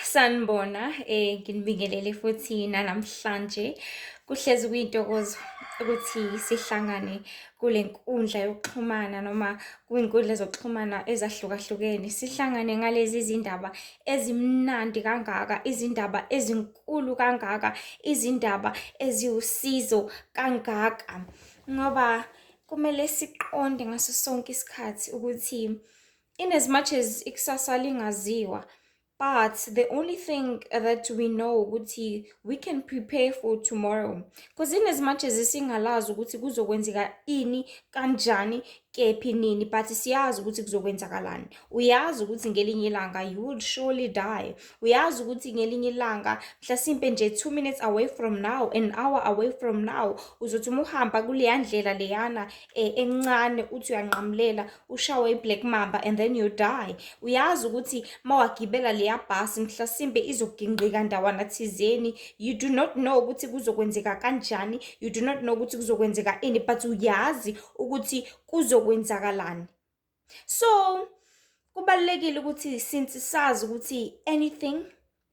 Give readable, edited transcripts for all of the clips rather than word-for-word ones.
Sanibona, nginibingelele futhi namhlanje kuhlezi kuyintokozo ukuthi sihlangane kule nkundla yokuxhumana noma kwinkundla zokuxhumana ezahlukahlukene. Sihlangane ngalezi zindaba ezimnandi kangaka, izindaba ezinkulu kangaka, izindaba eziwusizo kangaka. Ngoba kumele siqonde ngaso sonke isikhathi ukuthi in as much as ikusasa lingaziwa, but the only thing that we know ukuthi we can prepare for tomorrow. Because in as much as singalazi ukuthi kuzokwenzeka ini, kanjani, kephi nini, but siyazi ukuthi kuzokwenzakalani. Uyazi ukuthi ngelinye ilanga you will surely die. Uyazi ukuthi ngelinye ilanga mhlasimpe nje 2 minutes away from now, an hour away from now, uzothi uma uhamba kuleya ndlela leyana encane uthi uyanqamulela ushawe i-black mamba and then you die. Uyazi ukuthi mawagibela leya bhasi mhlasimpe izogingqika ndawana thizeni, you do not know ukuthi kuzokwenzeka kanjani, you do not know ukuthi kuzokwenzeka ini, but uyazi ukuthi kuzokwenzakalani. So kubalulekile ukuthi since sazi ukuthi anything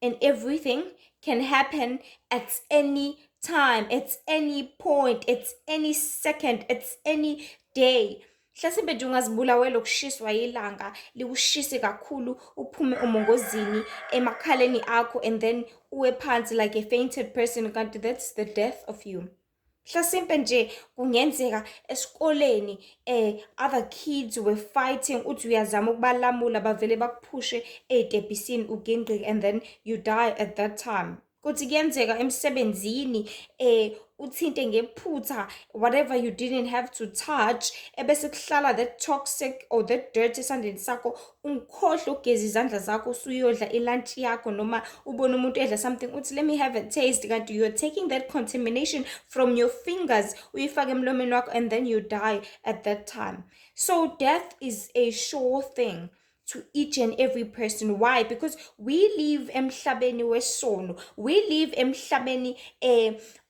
and everything can happen at any time, at any point, at any second, at any day. Mhlasimpe nje ungazibulawela ukushiswa ilanga likushise kakhulu uphume umongozini emakhaleni akho and then uwe phansi like a fainted person, kanti that's the death of you. Mhlasimpe nje kungenzeka esikoleni other kids were fighting, uthi uyazama ukubalamula bavele bakuphushe ey'tebhisini ugingqike and then you die at that time. Kuthi kuyenzeka emsebenzini uthinte ngephutha whatever you didn't have to touch, ebese kuhlala that toxic or that dirt esandleni sakho, ungikhohlwe ukugeza izandla zakho usuyodla ilunch yakho noma ubone umuntu edla something uthi let me have a taste, kanti you're taking that contamination from your fingers uyifake emlomeni wakho and then you die at that time. So death is a sure thing to each and every person. Why? Because we live emhlabeni wesono, we live emhlabeni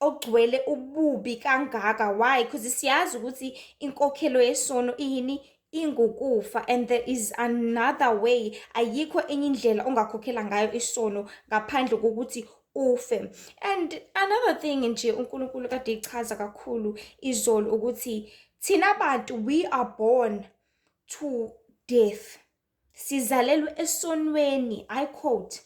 ogcwele ububi kangaka. Why? Because siyazi ukuthi inkokhelo yesono ini ingukufa, and there is another way. Ayikho enye indlela ongakhokhela ngayo isono ngaphandle kokuthi ufe. And another thing nje uNkulunkulu kade ichaza kakhulu izolo ukuthi thina bantu we are born to death. Sizalelwe esonweni, I quote,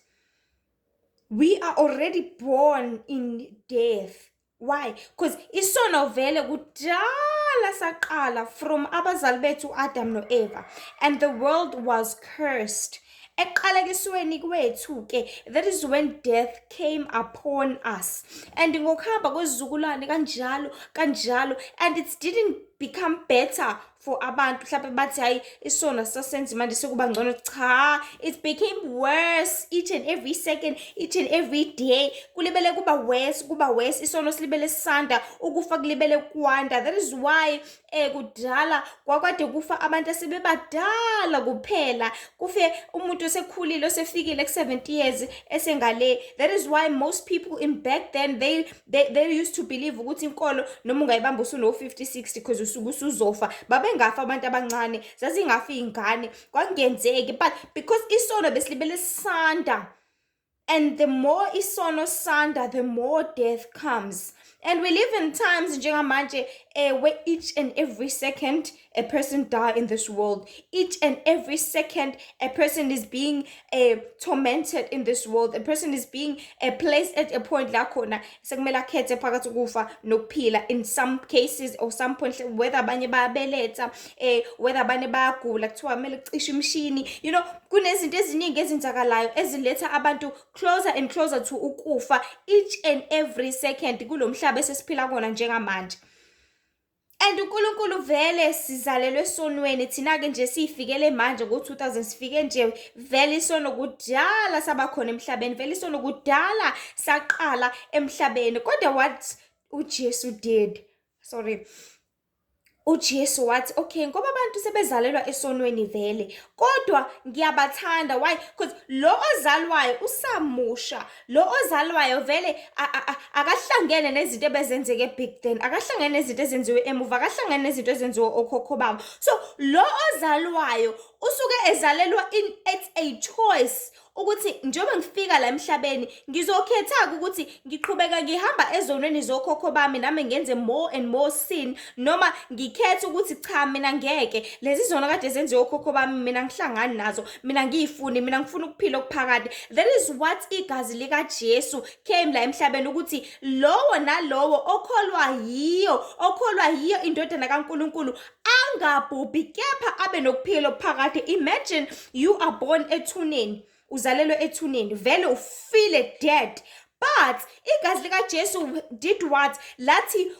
we are already born in death. Why? Because isono vele kudala saqala from abazali bethu Adam no-Eva, and the world was cursed. Ekuqalekisweni kwethu ke, that is when death came upon us. And ngokuhamba kwezizukulwane kanjalo, and it didn't become better for abantu mhlawumbe bathi hayi isono sasenza manje sekuba ngcono. Cha, it became worse each and every second, each and every day. Kulibele kuba worse, isono silibele sanda, ukufa kulibele kwanda. That is why kudala kwakade kufa abantu asebebadala kuphela, kufe umuntu osekhulile osefikile ku-70 years esengale. That is why most people in back then they used to believe ukuthi inkolo noma ungayibamba usuno 50 60 because usuke usuzofa. Babengafa abantu abancane, zazingafi ingane, kwangenzeki, but because isono besilibele sanda, and the more isono sanda, the more death comes. And we live in times njengamanje where each and every second a person die in this world. Each and every second a person is being tormented in this world. A person is being placed at a point la khona sekumele akhethe phakathi ukufa nokuphila in some cases or some point, whether abanye bayabeletha whether abanye bayagula kuthiwa kumele kucishe imishini. You know, kunezinto eziningi ezenzakalayo eziletha abantu closer and closer to ukufa each and every second kulo mhlaba esesiphila kona njengamanje. And uNkulunkulu vele sizalelwe esonweni, thina-ke nje siyifikele manje ngo-2000 sifike nje vele isono kudala sabakhona emhlabeni, vele isono kudala saqala emhlabeni. Kodwa what uJesu did, uJesu wathi okay, ngoba abantu sebezalelwa esonweni vele, kodwa ngiyabathanda. Why? Because lo ozalwayo usamusha, lo ozalwayo vele akahlangene nezinto ebezenzeke big then, akahlangene nezinto ezenziwe emuva, akahlangene nezinto ezenziwe okhokho babo. So lo ozalwayo usuke ezalelwa it's a choice ukuthi njengoba ngifika la emhlabeni ngizokhetha ukuthi ngiqhubeka ngihamba ezonweni zokhokho bami nami ngenze more and more sin, noma ngikhetha ukuthi cha mina ngeke lezi zona kade zenziwe okhokho bami mina ngihlangani nazo, mina ngiyifuni, mina ngifuna ukuphila okuphakade. That is what igazi lika Jesu came la emhlabeni ukuthi lowo nalowo okholwa yiyo indodana kaNkulunkulu angabhubhi kepha abe nokuphila okuphakade. Imagine you are born ethuneni, uzalelwe ethuneni, vele ufile dead, but igazi lika Jesu did what? Lathi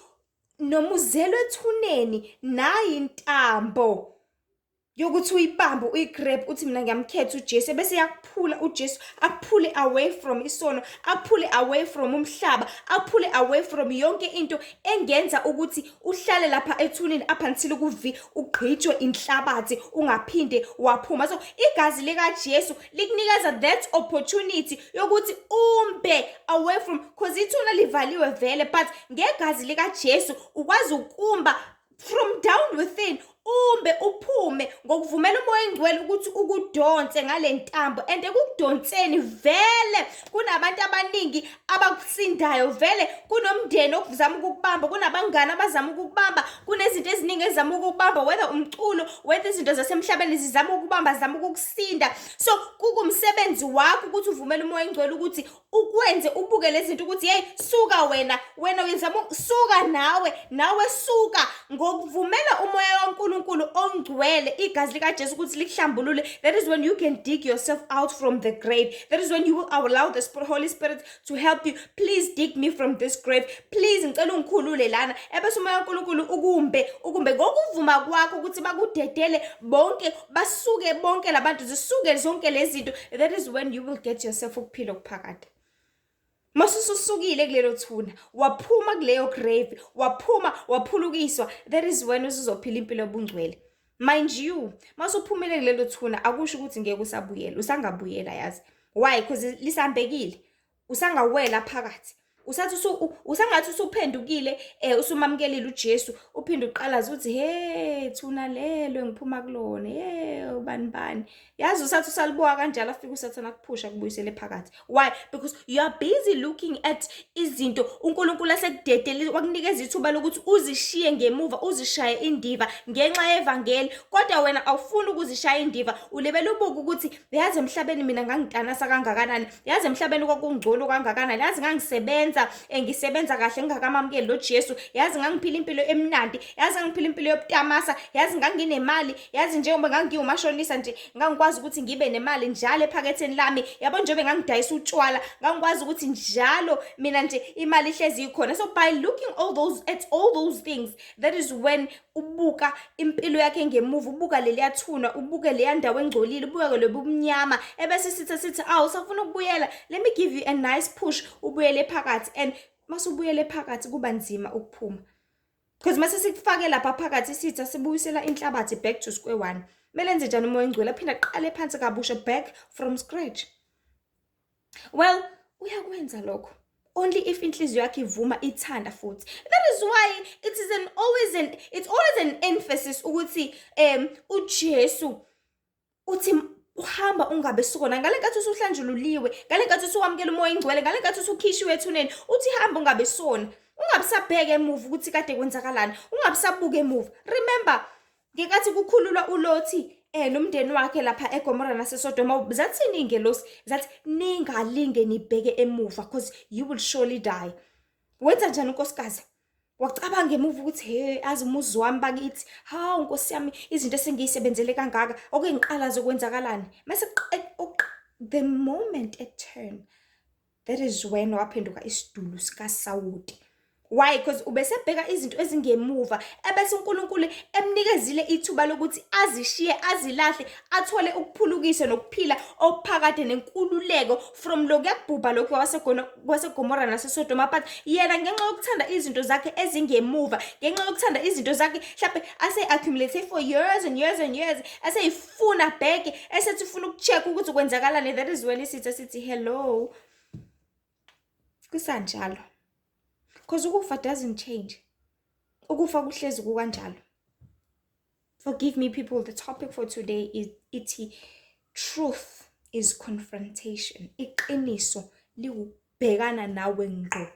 noma uzelwe ethuneni nayi intambo yokuthi uyibambe uyigrab uthi mina ngiyamkhetha uJesu, bese yakuphula uJesu, akuphule away from isono, akuphule away from umhlaba, akuphule away from yonke into engenza ukuthi uhlale lapha ethuneni up until ugqitshwe inhlabathi ungaphinde waphuma. So igazi lika Jesu likunikeza that opportunity yokuthi umbe away from, cause ithuna livaliwe vele, but ngegazi lika Jesu ukwazi ukumba from down within, umbe uphume ngokuvumela umoya oyingcwele ukuthi ukudonse ngale ntambo. And ekudonseni vele kunabantu abaningi abakusindayo, vele kunomndeni okuzama ukukubamba, kunabangani abazama ukukubamba, kunezinto eziningi ezizama ukukubamba, whether umculo, whether izinto zasemhlabeni zizama ukubamba, zizama ukukusinda. So kukumsebenzi wakho ukuthi uvumele umoya oyingcwele ukuthi ukwenze ubuke lezi zinto ukuthi hey suka wena uyazama suka nawe suka ngokuvumela umoya kaNkulunkulu ongcwele, igazi lika Jesu ukuthi likuhlambulule. That is when you can dig yourself out from the grave. That is when you will allow the Holy Spirit to help you. Please dig me from this grave, please ngicela ungikhulule lana, ebese umoya kaNkulunkulu ukumbe ngokuvuma kwakho ukuthi bakudedele bonke, basuke bonke labantu, zisuke zonke lezi zinto. That is when you will get yourself ukuphila okuphakade. Masususukile kulelo thuna, waphuma kuleyo grave, waphulukiswa, that is when usuzophila impilo obungcwele. Mind you, masuphumile kulelo thuna akusho ukuthi ngeke usabuyela, usangabuyela yazi. Why? Because lisambekile, usangawela phakathi. Usangathi usuphendukile, usumamkelile uJesu, uphinde uqalaza uthi hey thuna lelo ngiphuma kulona, ubani yazi. Usathi usalibuka kanjalo afika usathana kuphusha kubuyisele phakathi. Why? Because you are busy looking at izinto uNkulunkulu asekudedele, wakunikeza ithuba lokuthi uzishiye ngemuva, uzishaye indiva ngenxa yevangeli, kodwa wena awufuni ukuzishaya indiva. Ulebela ubuka ukuthi yazi emhlabeni mina ngangitanasa kangakanani, yazi emhlabeni kwakungcono kangakanani, yazi ngangisebenza ngisebenza kahle ngingakamamukeli lo Jesu, yazi ngangiphila impilo emnandi, yazi ngangiphila impilo yobutamasa, yazi nganginemali, yazi njengoba ngangiwumashonisa nje ngangikwazi ukuthi ngibe nemali njalo ephaketheni lami, yabo njengoba ngangidayisa utshwala ngangikwazi ukuthi njalo mina nje imali ihlezi ikhona. So by looking at all those things, that is when ubuka impilo yakhe ngemuva, ubuka leliyathuna, ubuke leya ndawo engcolile, ubuke lobumnyama, ebese sithi usafuna ukubuyela, let me give you a nice push ubuyele phakathi. And masubuyele phakathi kuba nzima ukuphuma, because mase sikufake lapha phakathi sithi sibuyisela inhlabathi back to square one. Mele enze njani umoya oyingcwele? Aphinda aqale phansi kabusha, back from scratch. Well, uyakwenza lokho only if inhliziyo yakhe ivuma, ithanda futhi. That is why it's always an emphasis ukuthi uJesu uthi uhamba ungabe sona, ngale nkathi usuhlanjululiwe, ngale nkathi usuwamukela umoya oyingcwele, ngale nkathi usukhishiwe ethuneni, uthi hamba ungabe sona, ungabisabheka emuva ukuthi kade kwenzakalani, ungabisabuka emuva. Remember ngekathi kukhululwa uLothi nomndeni wakhe lapha eGomora naseSodoma, zathini ingelosi? Zathi ningalinge nibheke emuva because you will surely die. Wenza njani unkosikazi? Wacabanga emuva ukuthi hey azi umuzi wami bakithi, hawu Nkosi yami izinto esengiyisebenzele kangaka okengiqala zokwenzakalani. Mase the moment it turned, that is when waphenduka isidulu sikaSawuli. Why? Because ubesebheka izinto ezingemuva, ebese uNkulunkulu emnikezile ithuba lokuthi azishiye, azilahle, athole ukuphulukiswa nokuphila okuphakade nenkululeko from lokuyabhubha lokho waseGomora naseSodoma. But yena ngenxa yokuthanda izinto zakhe ezingemuva, ngenxa yokuthanda izinto zakhe mhlawumbe ase-accumulate for years and years and years, aseyifuna bheke, esethi ufuna ukucheck ukuthi kwenzakalani. That is when sithi hello, kusanjalo. Because ukufa doesn't change. Ukufa kuhlezi kukanjalo. Forgive me, people. The topic for today is iti truth is confrontation. Iqiniso liwubhekana nawe ngqo.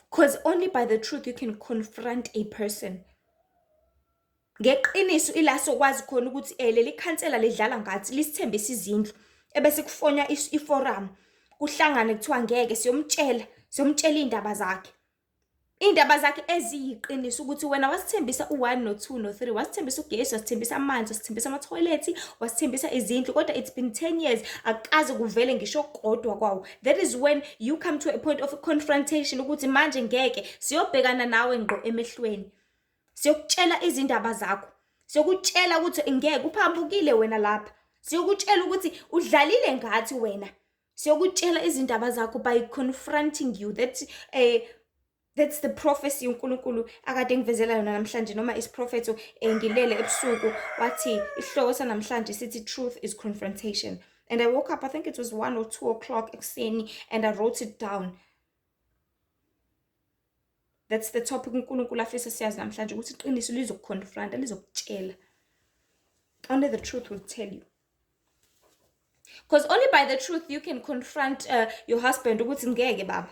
Because only by the truth you can confront a person. Ngeqiniso ila sokwazi khona ukuthi leli khansela lidlala ngathi lisithembisa izindlu ebese kufonya iforum kuhlangane kuthiwa ngeke siyomtshela indaba zakhe. Indaba zakhe eziyiqiniso ukuthi wena wasithembisa u1 no2 no3 wasithembisa ugesi wasithembisa amanzi wasithembisa ama-toilet wasithembisa izindlu kodwa it's been 10 years akaze kuvele ngisho kodwa kwawo. That is when you come to a point of confrontation ukuthi manje ngeke siyobhekana nawe ngqo emehlweni. Siyokutshela izindaba zakho. Siyokutshela ukuthi ngeke uphambukile wena lapha. Siyokutshela ukuthi udlalile ngathi wena. Siyokutshela izindaba zakho by confronting you. That's the prophecy uNkulunkulu akade ngivezela yona namhlanje noma isiprofetho ngilele ebusuku wathi isihloko sanamhlanje sithi truth is confrontation. And I woke up, I think it was 1 or 2 o'clock ekuseni, and I wrote it down. That's the topic uNkulunkulu afisa siyazi namhlanje ukuthi iqiniso lizokuconfronta lizokutshela. Only the truth will tell you. Because only by the truth you can confront your husband ukuthi ngeke baba.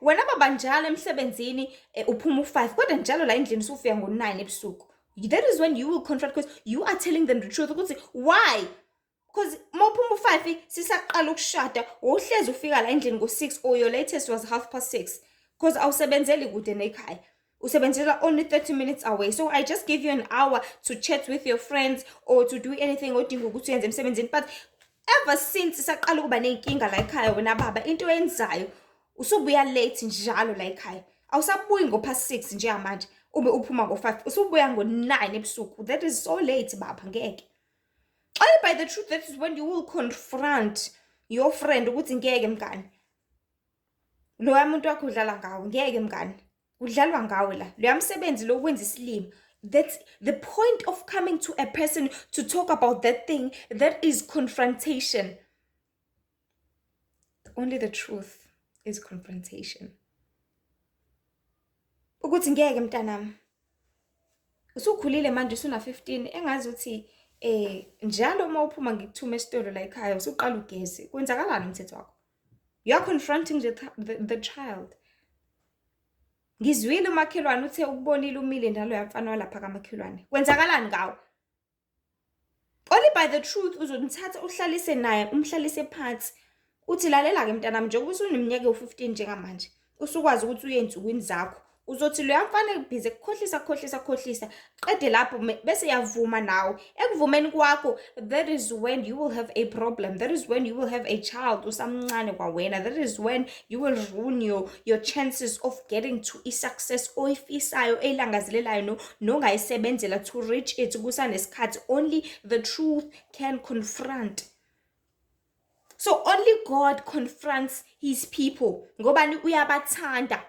Wena baba njalo emsebenzini uphuma u5 kodwa njalo la endlini usufika ngo9 ebusuku. That is when you will confront because you are telling them the truth ukuthi why? Because mawuphuma u5 sisaqala ukushada uhlezi ufika la endlini ngo6 or your latest was 6:30 because awusebenzeli kude nekhaya. Usebenzela only 30 minutes away. So I just give you an hour to chat with your friends or to do anything odinga ukuthi uyenze emsebenzini. But ever since sisaqala ukuba nenkinga la ekhaya wena baba into enzayo usubuya late njalo la ekhaya. Awusabuyi ngo6 nje manje ube uphuma ngo5 usubuya ngo9 ebusuku. That is so late baba ngeke. Only by the truth that is when you will confront your friend ukuthi ngeke mngani. Lo umuntu wakho udlala ngawo ngeke mngani. Udlalwa ngawe la. Lo yamsebenzi lo kwenza isilimo. That's the point of coming to a person to talk about that thing. That is confrontation. Only the truth is confrontation. Ukuthi ngeke mntanami. Usukhulile manje usuna 15 engazi ukuthi njalo uma uphuma ngikuthuma esitolo la ekhaya usuqala ugeze. Kwenzakalani umthetho wakho? You are confronting the child. Ngizwile umakhelwane uthe ukubonile umile ndalo yamfana walapha kamakhelwane. Kwenzakalani ngawo? Only by the truth uzonithatha uhlalise naye umhlalise phansi. Uthi lalela ke mntanami njengoba usuneminyaka u15 njengamanje. Usukwazi ukuthi uye ensukwini zakho. Uzothi lo yamfana ebhize khohlisa qede lapho bese yavuma nawe. Ekuvumeni kwakho that is when you will have a problem. That is when you will have a child usamncane kwawena. That is when you will ruin your chances of getting to success oyifisayo elangazelelayo nongayisebenzela to reach it kusanesikhathi. Only the truth can confront. So only God confronts his people. Ngobani uyabathanda.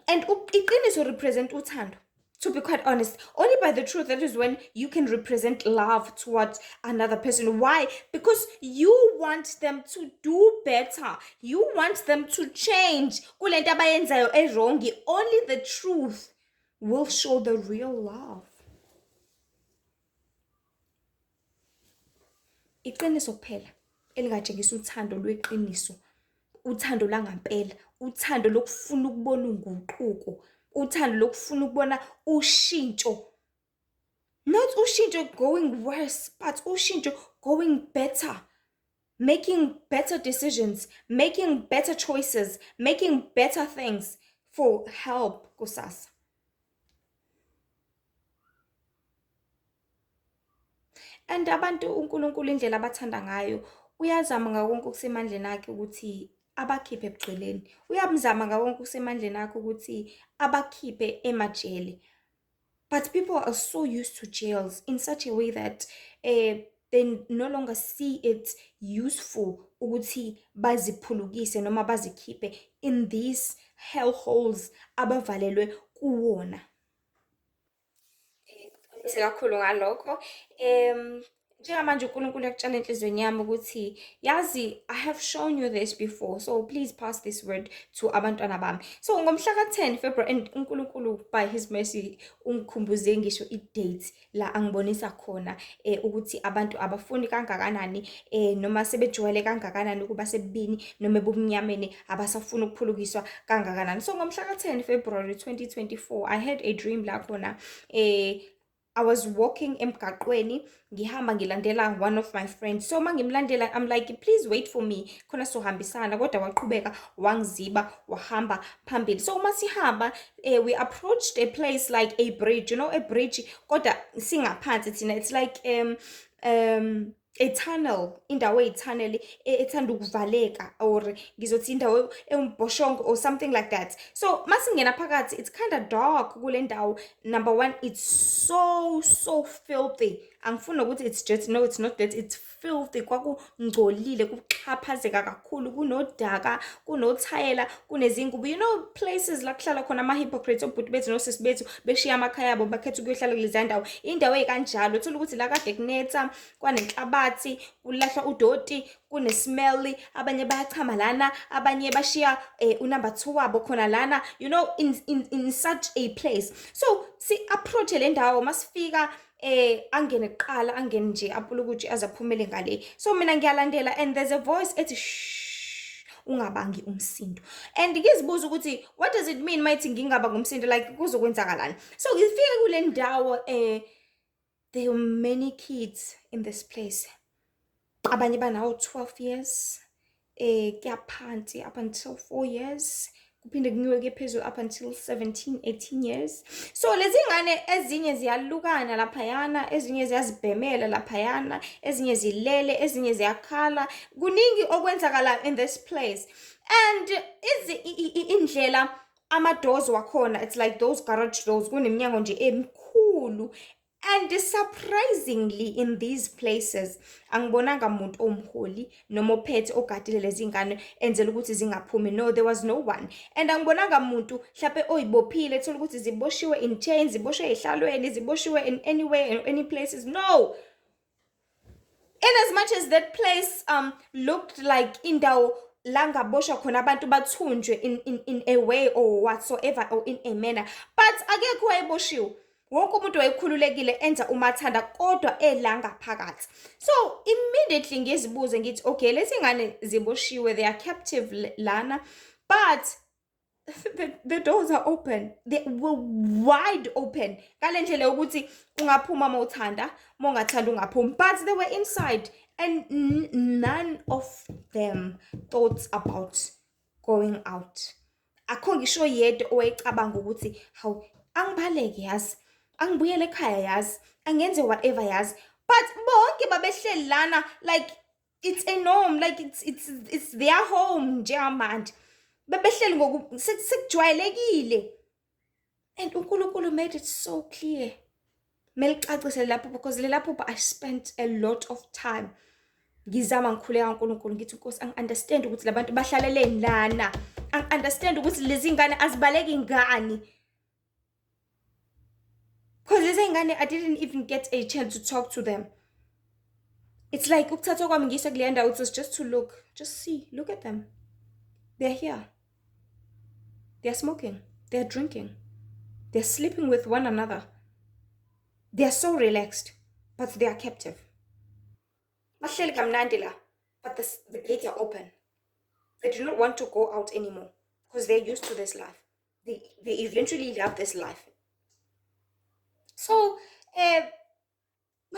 And iqiniso represent uthando. To be quite honest, only by the truth that is when you can represent love towards another person. Why? Because you want them to do better. You want them to change. Kule nto abayenzayo erongi. Only the truth will show the real love. Iqiniso kuphela elingatshengisa uthando lweqiniso. Uthando langampela, uthando lokufuna ukubona unguquko, uthando lokufuna ukubona ushintsho. Not ushintsho going worse, but ushintsho going better. Making better decisions, making better choices, making better things for help kusasa. And abantu uNkulunkulu indlela abathanda ngayo uyazama ngakonke okusemandleni akhe ukuthi abakhiphe ebugqileni. Uyamzama ngakonke okusemandleni akhe ukuthi abakhiphe emajele. But people are so used to jails in such a way that they no longer see it useful ukuthi baziphulukise noma bazikhiphe in these hellholes abavalelwe kuwona. Sikakhulu ngalokho njengamanje uNkulunkulu yakutshala enhlizweni yami ukuthi yazi I have shown you this before, so please pass this word to abantwana bami. So ngomhla ka-10 February, and uNkulunkulu by his mercy ungikhumbuze ngisho i-date la angibonisa khona ukuthi abantu abafuni kangakanani noma sebejwayele kangakanani ukuba sebini noma ebumnyameni abasafuni ukuphulukiswa kangakanani. So ngomhla ka-10 February 2024 I had a dream la khona I was walking emgaqweni ngihamba ngilandela one of my friends. So mangimlandela I'm like please wait for me khona sohambisana, kodwa waqhubeka wangiziba wahamba phambili. So masihamba we approached a place like a bridge, you know, a bridge kodwa singaphansi thina, it's like a tunnel, indawo eyi-tunnel ethanda ukuvaleka, or ngizothi indawo ewumbhoshongo or something like that. So masingena phakathi it's kind of dark kule ndawo. Number one, it's so filthy. Angifuni ukuthi it's dirty, no it's not dirty, it's filthy. Kwakungcolile, kuxhaphazeka kakhulu, kunodaka, kunothayela, kunezingubo. You know places la kuhlala khona ama-hypocrites, obhuti bethu nosisi bethu beshiya amakhaya abo bakhetha ukuyohlala kuleziya ndawo. Indawo ey'kanjalo uthola ukuthi la kade kunetha, kwanenhlabathi, kulahlwa udoti, kune-smell, abanye bayachama lana, abanye bashiya unumber 2 wabo khona lana, you know, in such a place. So si-approach le ndawo masifika angene kuqala, angene nje apulukuthi azaphumele ngale. So mina ngiyalandela and there's a voice ethi shh, ungabangi umsindo. And ngizibuza ukuthi what does it mean mayithi ngingabangi umsindo, like kuzokwenzakalani? So ngifike kule ndawo there are many kids in this place. Abanye banawo 12 years kuyaphansi up until 4 years, kuphinde kunyuke phezulu up until 17 18 years. So lezi ngane ezinye ziyalukana laphayana, ezinye ziyazibhemela laphayana, ezinye zilele, ezinye ziyakhala, kuningi okwenzakala in this place. And indlela ama-doors wakhona, it's like those garage doors, kuneminyango nje emkhulu. And surprisingly in these places angibonanga muntu omholi noma ophethe ogadile lezi ngane enzela ukuthi zingaphumi. No, there was no one. And angibonanga muntu mhlawumbe oyibophile ethola ukuthi ziboshiwe in chains, ziboshiwe ehlalweni, ziboshiwe in anywhere in any places. No. In as much as that place looked like indawo la ngaboshwa khona abantu bathunjwe in a way or whatsoever or in a manner, but akekho wayeboshiwe. Wonke umuntu wayekhululekile enza umathanda kodwa elanga phakathi. So immediately ngizibuze ngithi okay, lezi ngane ziboshiwe, they are captive lana, but the doors are open, they were wide open ngale ndlela ukuthi ungaphuma mawuthanda, mongathanda ungaphumi, but they were inside and none of them thought about going out. Akho ngisho yedwa owayecabanga ukuthi hawu angibaleke yazi, angibuyele ekhaya yazi, angenze whatever yazi. But bonke babehleli lana like it's a norm, like it's their home njengamanje. Bebehleli ngoku sekujwayelekile. And uNkulunkulu made it so clear. Melicacise lapho because lapho I spent a lot of time. Ngizama ngikhuleka uNkulunkulu ngithi Nkosi angi-understand ukuthi labantu bahlalele lana. Angi-understand ukuthi lezi ngane azibaleki ngani. Because lezi ngane I didn't even get a chance to talk to them. It's like ukuthatha kwami ngiyise kule ndawo, it was just to look, just see, look at them. They're here. They're smoking. They're drinking. They're sleeping with one another. They're so relaxed, but they are captive. Bahleli kamnandi la, but the gates are open. They do not want to go out anymore because they're used to this life. They eventually love this life. So, I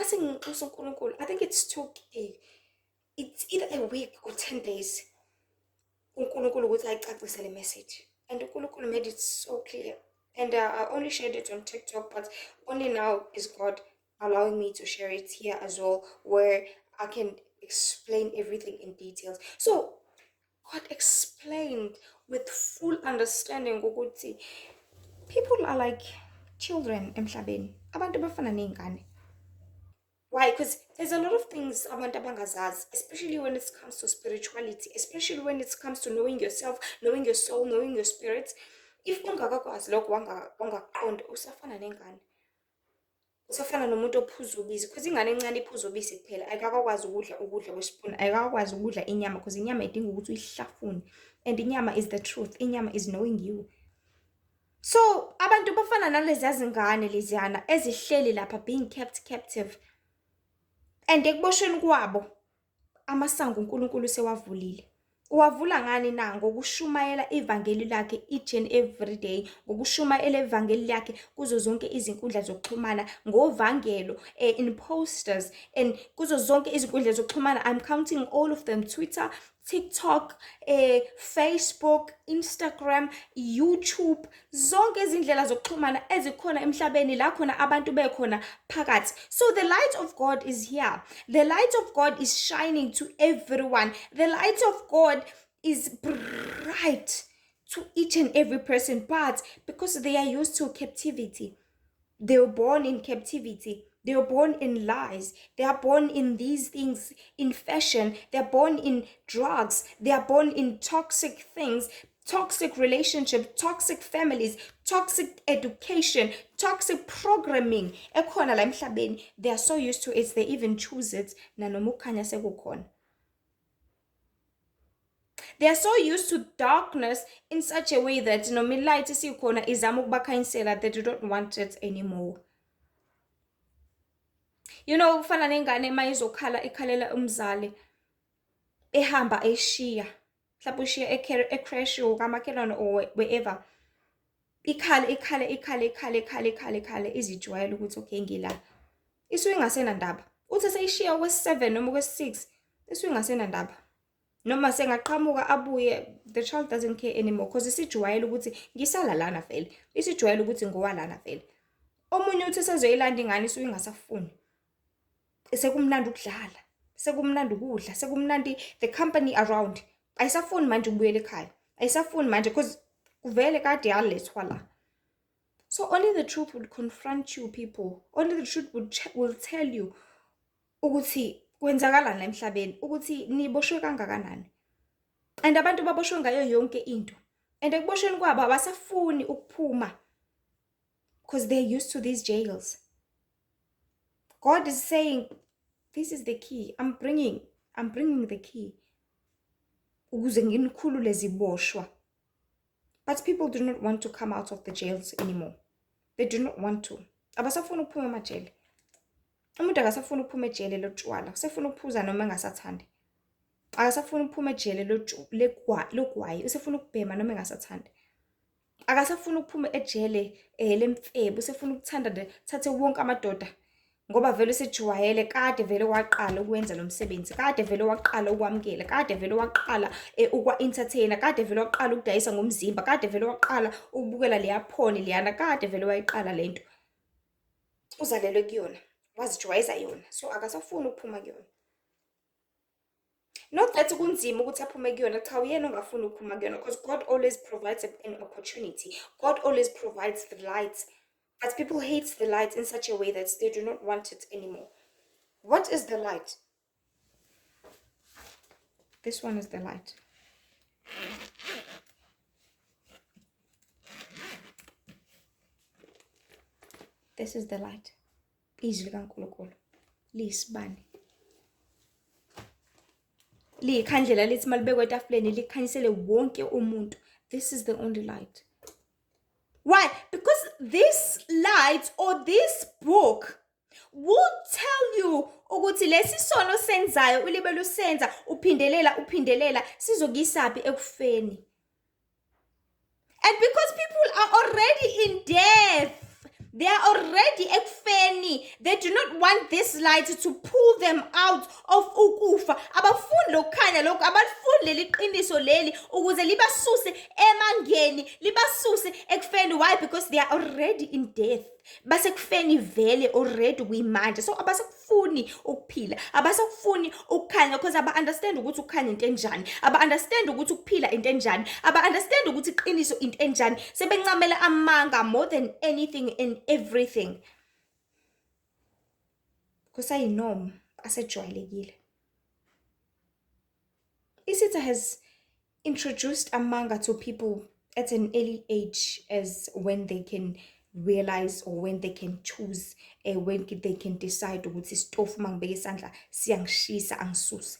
think it's took it's either a week or 10 days. uNkulunkulu ukuthi ayicacise le message, and uNkulunkulu made it so clear. And I only shared it on TikTok, but only now is God allowing me to share it here as well, where I can explain everything in details. So God explained with full understanding ukuthi people are like children emhlabeni, abantu bafana ney'ngane. Why? Because there's a lot of things abantu abangazazi, especially when it comes to spirituality, especially when it comes to knowing yourself, knowing your soul, knowing your spirit. If ungakakwazi lokho wangaqonda, usafana nengane. usafana nomuntu ophuza ubisi because ingane encane iphuza ubisi kuphela ayikakwazi ukudla kwesipuni, ayikakwazi ukudla inyama because inyama idinga ukuthi uyihlafune, and inyama is the truth, inyama is knowing you. So abantu bafana nalezi zingane leziyana ezihleli lapha being kept captive, and ekuboshweni kwabo amasango uNkulunkulu sewavulile. Uwavula ngani na? Ngokushumayela ivangeli lakhe each and every day, ngokushumayela ivangeli lakhe kuzo zonke izinkundla zokuxhumana ngovangelo, in posters and kuzo zonke izinkundla zokuxhumana. I'm counting all of them: Twitter, TikTok, Facebook, Instagram, YouTube, zonke izindlela zokuxhumana ezikhona emhlabeni la khona abantu bekhona phakathi. So the light of God is here. The light of God is shining to everyone. The light of God is bright to each and every person, but because they are used to captivity, they were born in captivity. They were born in lies. They are born in these things, in fashion. They are born in drugs. They are born in toxic things, toxic relationships, toxic families, toxic education, toxic programming. Ekhona la emhlabeni, they are so used to it, they even choose it. Nanoma ukukhanya sekukhona. They are so used to darkness in such a way that noma ilight isikhona izama ukubakhanyisela, they do not want it anymore. You know, kufana nengane mayizokhala ikhalela umzali ehamba eshiya, mhlawumbe ushiya ecrash or kamakhelwane or wherever, ikhale izijwayele ukuthi okay ngila, isuke ingasena ndaba. Uthi seyishiya kwesi-7 noma kwesi-6 isuke ingasena ndaba, noma sengaqhamuka abuye, the child doesn't care anymore because isijwayele ukuthi ngisala lana vele, isijwayele ukuthi ngowalana vele. Omunye uthi sezoyilanda ingane isuke ingasafuni, sekumnandi ukudlala, sekumnandi ukudla, sekumnandi the company around, ayisafuni manje ukubuyela ekhaya, ayisafuni manje because vele kade yalethwa la. So only the truth will confront you people, only the truth will tell you ukuthi kwenzakalani la emhlabeni, ukuthi niboshwe kangakanani. And abantu baboshwe ngayo yonke into, and ekuboshweni kwabo abasafuni ukuphuma because they're used to these jails. God is saying, this is the key. I'm bringing the key. Ukuze nginikhulule ziboshwa. But people do not want to come out of the jails anymore. They do not want to. Abasafuna ukuphuma emajele. Umuntu akasafuna ukuphuma ejele lotshwala, usefuna ukuphuza noma engasathandi. Akasafuna ukuphuma ejele logwayi, usefuna ukubhema noma engasathandi. Akasafuna ukuphuma ejele lemfebe, usefuna ukuthanda thathe wonke amadoda. Ngoba vele usejwayele, kade vele waqala ukwenza lo msebenzi, kade vele waqala ukwamkela, kade vele waqala ukwa-entertainer, kade vele waqala ukudayisa ngomzimba, kade vele waqala ukubukela leya porn leyana, kade vele wayiqala lento. Uzalelwe kuyona, wazijwayeza yona, so akasafuni ukuphuma kuyona. Not that kunzima ukuthi aphume kuyona, cha uyena ongafuni ukuphuma kuyona, because God always provides an opportunity. God always provides the light. But people hate the light in such a way that they do not want it anymore. What is the light? This one is the light. This is the light. Izwi likaNkulunkulu liyisibane. Liyikhandlela lithi malibekwe etafuleni likhanyisele wonke umuntu. This is the only light. Why? Because this light or this book will tell you ukuthi lesi sono senzayo ulibele usenza uphindelela sizokuyisaphi ekufeni. And because people are already in death, they are already ekufeni, they do not want this light to pull them out of ukufa. Abafuni lokukhanya lokho, abafuni leli qiniso leli ukuze libasuse emangeni, libasuse ekufeni. Why? Because they are already in death. Basekufeni vele already kuyimanje. So abasakufuni ukuphila, abasakufuni ukukhanya because aba-understand ukuthi ukukhanya into enjani, aba-understand ukuthi ukuphila into enjani, aba-understand ukuthi iqiniso into enjani. Sebencamela amanga more than anything and everything. Kusayinom asejwayelekile. Isitha has introduced amanga to people at an early age as when they can realize or when they can choose when they can decide ukuthi isitofu mangibeka isandla siyangishisa angisuse.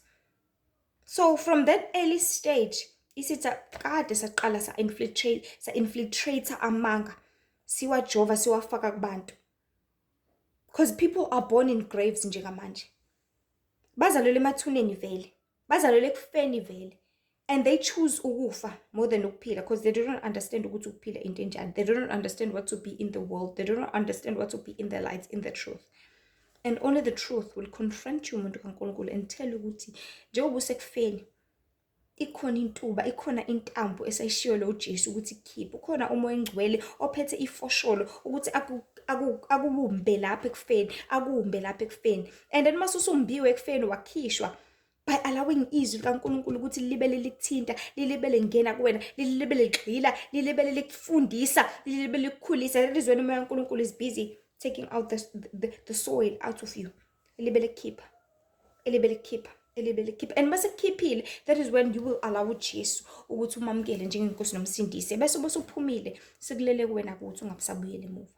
So from that early stage isitha kade saqala sa-infiltrate amanga siwajova siwafaka kubantu, because people are born in graves njengamanje. Bazalelwe emathuneni vele, bazalelwe ekufeni vele, and they choose ukufa more than ukuphila because they do not understand ukuthi ukuphila into enjani. They do not understand what to be in the world. They do not understand what to be in the light, in the truth. And only the truth will confront you umuntu kaNkulunkulu and tell you ukuthi njengoba usekufeni ikhona intuba, ikhona intambo esayishiyo lo Jesu ukuthi ikhiphe. Ukhona umoya engcwele ophethe ifosholo ukuthi akubumbe lapha ekufeni, akubumbe lapha ekufeni. And then mase usumbiwe ekufeni wakhishwa by allowing izwi kaNkulunkulu ukuthi libele likuthinta, lilibele ngena kuwena, lilibele ligxila, lilibele likufundisa, lilibele likukhulisa. That is when umoya kaNkulunkulu is busy taking out the soil out of you. Lilibele khipha, lilibele khipha. And mase kukhiphile, that is when you will allow Jesu ukuthi umamukele njengenkosi nomsindisi. Bese uphumile, sekulele kuwena ukuthi ungabusabuyela emuva.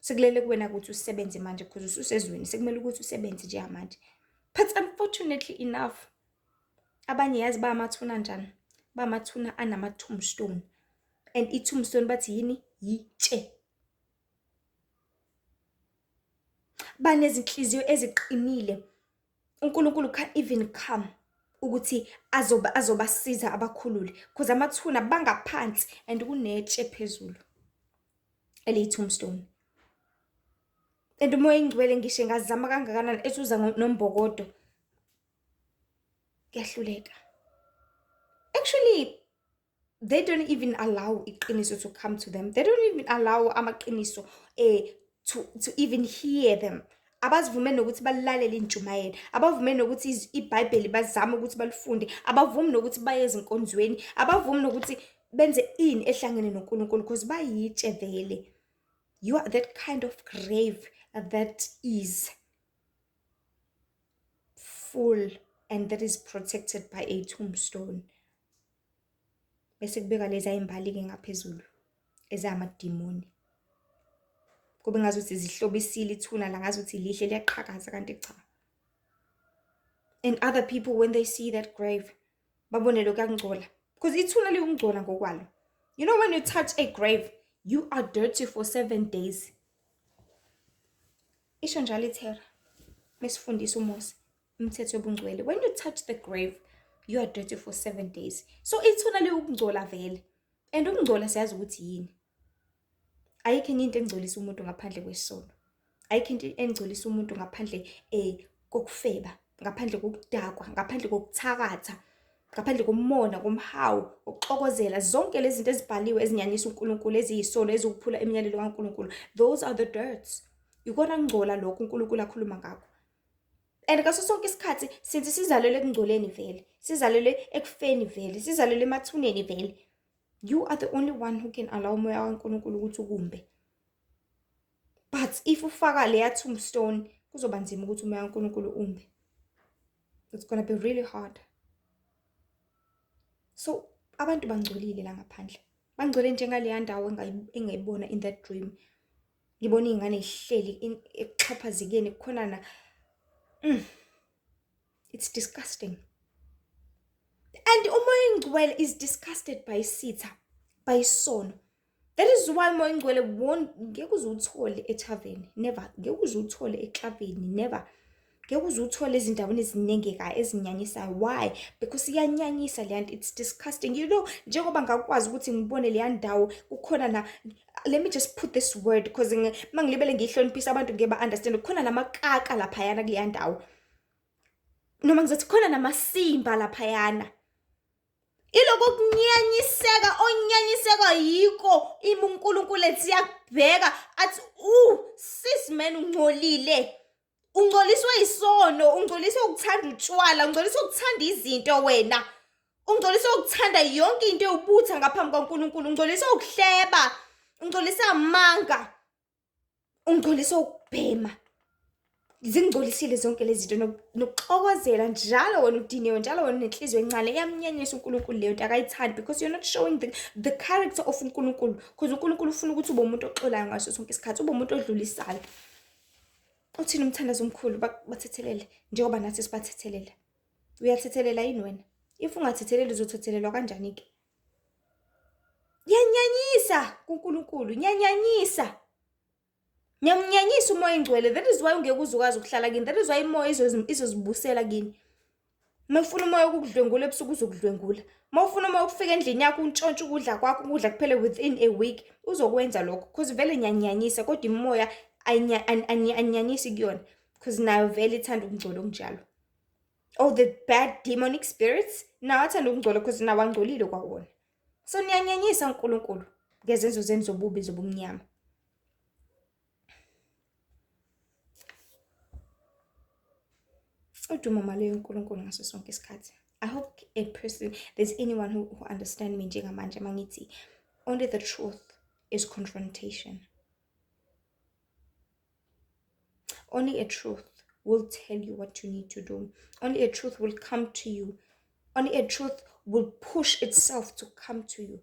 Sekulele kuwena ukuthi usebenze manje because ususezweni, sekumele ukuthi usebenze nje manje. But unfortunately enough, abanye yazi bayamathuna njani? Bayamathuna anama-tombstone. And i-tombstone bathi yini? Yitshe. Banezinhliziyo eziqinile. uNkulunkulu can even come ukuthi azobasiza abakhulule because amathuna bangaphansi and kunetshe phezulu eliyi-tombstone. And umoya engcwele ngisho ngazama kangakanani esuza nombokodo kuyahluleka. Actually they don't even allow iqiniso to come to them. They don't even allow amaqiniso to even hear them. Abazivume nokuthi balilalele intshumayelo, abavume nokuthi iBhayibheli bazama ukuthi balifunde, abavumi nokuthi baye ezinkonzweni, abavumi nokuthi benze ini ehlangene noNkulunkulu because bayitshe vele. You are that kind of grave that is full and that is protected by a tombstone. Bese kubeka lezi ayimbali-ke ngaphezulu ezamadimoni. Kube ngazuthi zihlobisile ithuna la, ngazuthi lihle liyaqhakaza kanti cha. And other people when they see that grave babone lokhu kuyangcola because ithuna liyungcola ngokwalo. You know when you touch a grave you are dirty for 7 days. Isho njalo iThera mesifundisa uMose umthetho wobungcwele. When you touch the grave you are dirty for 7 days. So ithuna liyungcola vele. And ukungcola siyazi ukuthi yini. Ayikho into engcolisa umuntu ngaphandle kwesono. Ayikho into engcolisa umuntu ngaphandle kokufeba, ngaphandle kokudakwa, ngaphandle kokuthakatha, ngaphandle komona, komhawu, ukuxokozela. Zonke lezi zinto ezibhaliwe ezinyanyisa uNkulunkulu eziyisono ezokuphula imiyalelo kaNkulunkulu. Those are the dirts. Ikona ngcola lokho uNkulunkulu akhuluma ngakho. And ngaso sonke isikhathi since sizalelwe ekungcoleni vele, sizalelwe ekufeni vele, sizalelwe emathuneni vele. You are the only one who can allow umoya kaNkulunkulu ukuthi ukumbe. But if ufaka leya tombstone kuzoba nzima ukuthi umoya kaNkulunkulu umbe. It's going to be really hard. So abantu bangcolile la ngaphandle. Bangcole njengaleya ndawo engayibona in that dream. Ngibona izingane zihleli ekuxhaphazekeni kukhona it's disgusting. And umoya engcwele is disgusted by sitha, by sono. That is why umoya engcwele ngeke uzuthole ethaveni, never. Ngeke uzuthole eklavini, never. Ngeke uzuthole ezindaweni ezinengeka ezinyanyisayo. Why? Because iyanyanyisa le nto, it's disgusting. You know, njengoba ngakwazi ukuthi ngibone le ndawo kukhona na, let me just put this word because mangilibele ngihloniphisa abantu ngeke ba understand. Kukhona namakaka laphayana kule ndawo. Noma ngizothi khona namasimba laphayana. Iloko kunyanyiseka onyanyiseka yiko uNkulunkulu ethi yakubheka athi sis man ungcolile. Ungcoliswa isono, ungcoliswa ukuthanda utshwala, ungcoliswa ukuthanda izinto wena. Ungcoliswa ukuthanda yonke into eyubutha ngaphambi kaNkulunkulu, ungcoliswa ukuhleba, ungcoliswa amanga. Ungcoliswa ukubhema. zingcolisile zonke lezi zinto nokuxokozela njalo wena udiniwe njalo wena unenhliziyo encane iyamnyanyisa uNkulunkulu leyo nto akayithandi because you're not showing the character of uNkulunkulu because uNkulunkulu ufuna ukuthi ube umuntu oxolayo ngaso sonke isikhathi ube umuntu odlulisayo. Uthini umthandazo omkhulu bathethelele njengoba nathi sibathethelela. Uyathethelela yini wena? If ungathetheleli uzothethelelwa kanjani-ke? Yanyanyisa kuNkulunkulu, nyanyanyisa. Nyamnyanyisa umoya engcwele. That is why ungeke uzukwazi ukuhlala kini. That is why imoya izozibusela kini. Mawufuna umoya ukudlwengula ebusuku uzokudlwengula. Mawufuna umoya ukufika endlini yakho untshontshe ukudla kwakho ukudla kuphele within a week uzokwenza lokho because vele nyanyanyisa kodwa imoya anyanyisi kuyona because nayo vele ithanda ukungcola okunjalo. Oh, the bad demonic spirits nawo athanda ukungcola because nawo angcolile kwawona. So niyanyanyisa uNkulunkulu ngezenzo zenu zobubi zobumnyama. Udumo maleyo uNkulunkulu ngaso sonke isikhathi. I hope there's anyone who understand me njengamanje mangithi only the truth is confrontation. Only a truth will tell you what you need to do. Only a truth will come to you. Only a truth will push itself to come to you.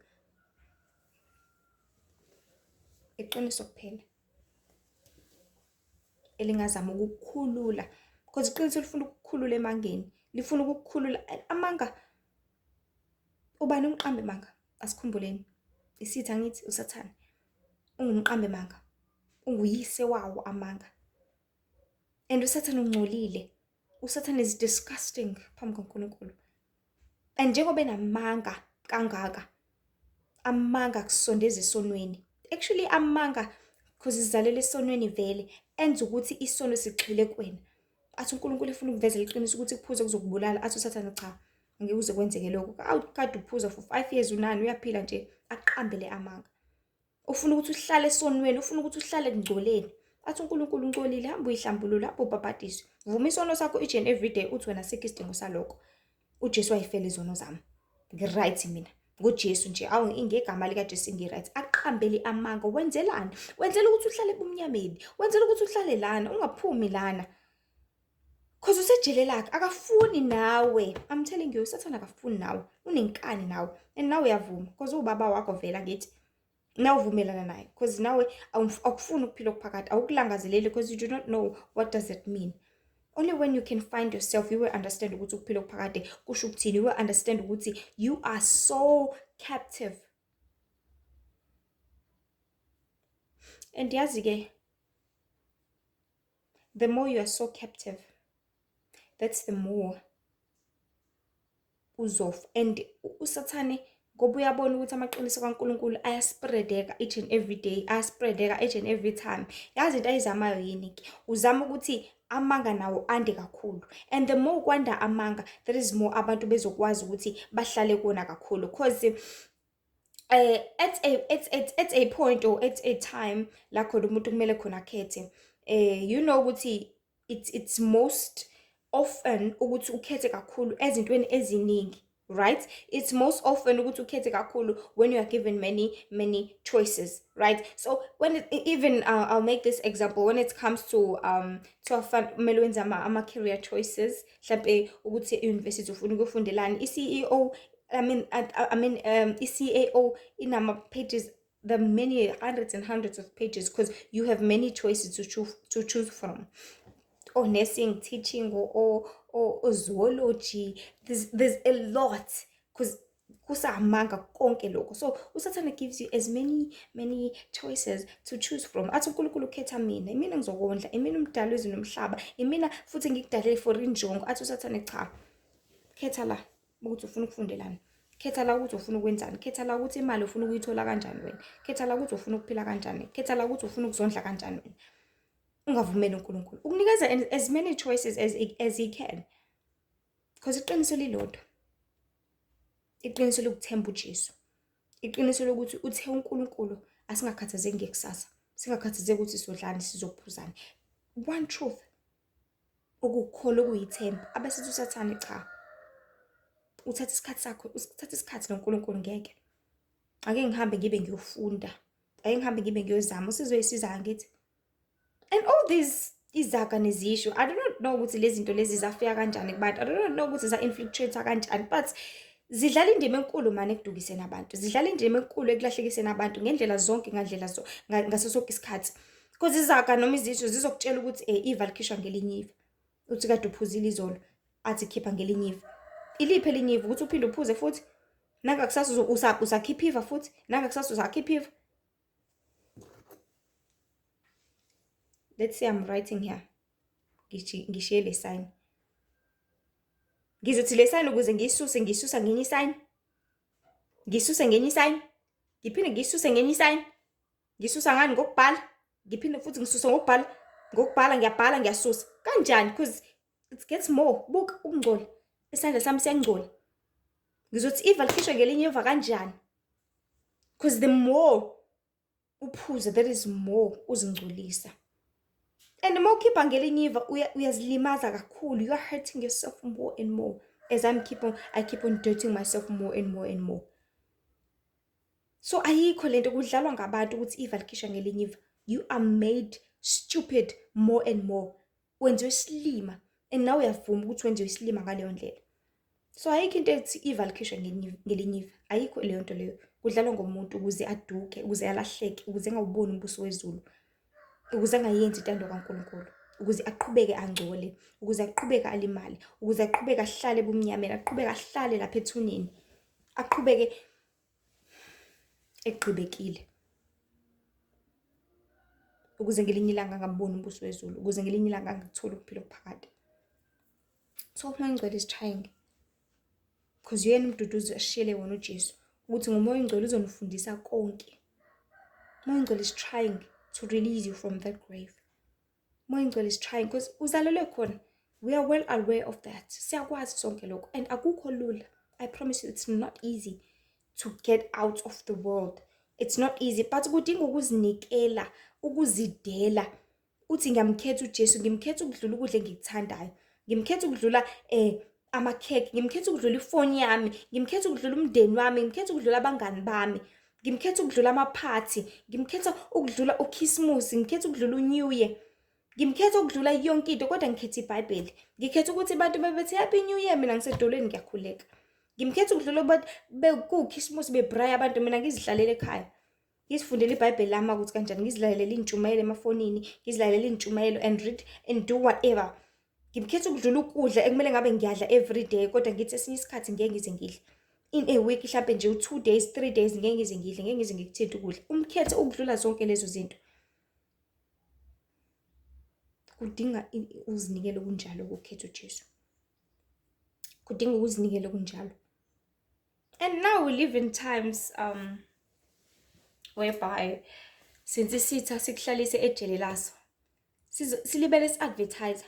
Iqiniso kuphela elingazama ukukukhulula because iqiniso lifuna ukukukhulula emangeni, lifuna ukukukhulula amanga. Ubani umqambe manga? Asikhumbuleni. Isithi angithi uSathane ungumqambe manga. Unguyise wawo amanga. And uSathane ungcolile. uSathane is disgusting phambi kaNkulunkulu. And njengoba enamanga kangaka, amanga kusondeza esonweni. Actually amanga because izalela esonweni vele enza ukuthi isono sigxile kuwena. Athi uNkulunkulu ufuna ukuvezela iqiniso ukuthi kuphuza kuzokubulala, athi uSathane cha, ngeke uze kwenzeke lokho. Awukade uphuza for 5 years unani uyaphila nje aqambele amanga. Ufuna ukuthi uhlale esonweni, ufuna ukuthi uhlale kungcoleni. Athi uNkulunkulu ungcolile, hamba uyihlambulula, hamba ubhabhadiswe. Vuma isono sakho each and every day uthi wena asikho isidingo salokho. uJesu wayifela izono zami. Ngiright mina. NgoJesu nje ingegama lika Jesu ngiright. Aqambele amanga wenzelani? Wenzela ukuthi uhlale ebumnyameni. Wenzela ukuthi uhlale lana, ungaphumi lana. Cause usejele lakhe akafuni nawe. I'm telling you, uSathane akafuni nawe. Unenkani nawe. And nawe uyavuma cause ubaba wakho vela ngithi. Nawe uvumelana naye cause nawe awufuni ukuphila okuphakathi, awukulangazeleli because you do not know what does it mean. Only when you can find yourself, you will understand ukuthi ukuphila okuphakathi kusho ukuthini. You will understand ukuthi you are so captive. And yazi ke, the more you are so captive, that's the more uzof. And uSathane ngoba uyabona ukuthi amaqiniso kaNkulunkulu ayaspreadeka each and every day, ayaspreadeka each and every time. Yazi into ayizamayo yini ke? Uzama ukuthi amanga nawo ande kakhulu. And the more kwanda amanga, there is more abantu bezokwazi ukuthi bahlale kona kakhulu because at a point or at a time la khona umuntu kumele khona akhethe. You know ukuthi it's most often ukuthi ukhethe kakhulu ezintweni eziningi. Right? It's most often ukuthi ukhethe kakhulu when you are given many choices, right? So when even I'll make this example when it comes to kumele wenza ama career choices, mhlawumbe ukuthi e-university ufuna ukufundelani. I-CEO i-CAO inama pages, the many hundreds and hundreds of pages because you have many choices to choose from. Or nursing, teaching, or zoology. There's a lot because kusamanga konke lokho. So uSathane gives you as many choices to choose from. Athi uNkulunkulu khetha mina ngizokondla, mina umdali wezulu nomhlaba, mina futhi ngikudalele for injongo. Athi uSathane cha, khetha la ukuthi ufuna ukufundelani, khetha la ukuthi ufuna ukwenzani, khetha la ukuthi imali ufuna ukuyithola kanjani wena, khetha la ukuthi ufuna ukuphila kanjani, khetha la ukuthi ufuna ukuzondla kanjani wena. Ungavumeli uNkulunkulu ukunikeza as many choices as he can because iqiniso lilodwa, iqiniso lokuthemba uJesu, iqiniso lokuthi uthe uNkulunkulu asingakhathazeki ngekusasa, singakhathazeki ukuthi sodlani sizophuzani. One truth ukukholwa ukuyithemba. Abesithi uSathane cha, uthatha isikhathi sakho, uthatha isikhathi noNkulunkulu ngeke. Ake ngihambe ngibe ngiyofunda, ake ngihambe ngibe ngiyozama usizoyisiza ngithi. And all these izaga nezisho. I do not know ukuthi lezi zinto lezi zafika kanjani kubantu. I do not know ukuthi za-infiltrate kanjani, but zidlala indima enkulu manje ekudukiseni abantu. Zidlala indima enkulu ekulahlekiseni abantu ngendlela zonke, ngaso sonke isikhathi. Because izaga noma izisho zizokutshela ukuthi iva likhishwa ngelinye iva. Uthi kade uphuzile izolo, athi khipha ngelinye iva. Iliphi elinye iva? Ukuthi uphinde uphuze futhi? Nangakusasa usakhipha iva futhi? Nangakusasa usakhipha iva? Let's say I'm writing here. Ngishiye le sign. Ngizothi le sign ukuze ngiyisusa ngenye isign. Ngisuse ngenye isign. Ngiphinde ngisuse ngenye isign. Ngisusa ngani? Ngokubhala. Ngiphinde futhi ngisusa ngokubhala. Ngokubhala ngiyabhala ngiyasusa. Kanjani? Because it gets more. Buka ukungcola. Isandla sami siyangcola. Ngizothi iva likhishwa ngelinye iva kanjani? Because the more uphuza, that is more uzingcolisa. And the more ukhipha ngelinye iva uyazilimaza kakhulu. You are hurting yourself more and more. As I keep on dirting myself more and more and more. So ayikho lento kudlalwa ngabantu ukuthi iva likhishwa ngelinye iva. You are made stupid more and more. Wenziwe isilima. And now uyavuma ukuthi wenziwe isilima ngaleyo ndlela. So ayikho into ethi iva likhishwa ngelinye iva. Ayikho leyo nto leyo. Kudlalwa ngomuntu ukuze aduke, ukuze alahleke, ukuze engawuboni umbuso wezulu. Ukuze angayenzi intando kaNkulunkulu, ukuze aqhubeke angcole, ukuze aqhubeke alimale, ukuze aqhubeke ahlale ebumnyameni, aqhubeke ahlale lapha ethuneni, aqhubeke egqibekile. Ukuze ngelinye ilanga angaboni umbuso wezulu, ukuze ngelinye ilanga angakutholi ukuphila okuphakade. So uMoya Oyingcwele is trying, because uyena umduduzi ashiyele wona uJesu ukuthi ngoMoya Oyingcwele uzonifundisa konke. Umoya Oyingcwele is trying to release you from that grave. Umoya Oyingcwele is trying because uzalelwe khona. We are well aware of that. Siyakwazi sonke lokho, and akukho lula. I promise you it's not easy to get out of the world. It's not easy, but kudinga ukuzinikela, ukuzidela. Uthi ngiyamkhetha uJesu, ngimkhetha ukudlula ukudla engikuthandayo. Ngimkhetha ukudlula amakhekhe, ngimkhetha ukudlula ifoni yami, ngimkhetha ukudlula umndeni wami, ngimkhetha ukudlula abangani bami. Ngimkhetha ukudlula amaphathi, ngimkhetha ukudlula uKhisimusi, ngimkhetha ukudlula uNew Year. Ngimkhetha ukudlula yonke into kodwa ngikhetha iBhayibheli. Ngikhetha ukuthi abantu bebethi happy new year mina ngisedolweni ngiyakhuleka. Ngimkhetha ukudlula kuKhisimusi bebraya abantu mina ngizihlalele ekhaya. Ngizifundele iBhayibheli lami ukuthi kanjani ngizilalele intshumayelo emafonini, ngizilalele intshumayelo and read and do whatever. Ngimkhetha ukudlula ukudla ekumele ngabe ngiyadla every day kodwa ngithi esinye isikhathi ngeke ngize ngidle. In a week mhlawumbe nje 2 days 3 days ngeke ngize ngidle, ngeke ngize ngikuthinta ukudla. Umkhethe ukudlula zonke lezo zinto. Kudinga uzinikele kunjalo ukukhetha uJesu. Kudinga ukuzinikele kunjalo. And now we live in times whereby since isitha sikuhlalise ejele laso silibele si-advertise,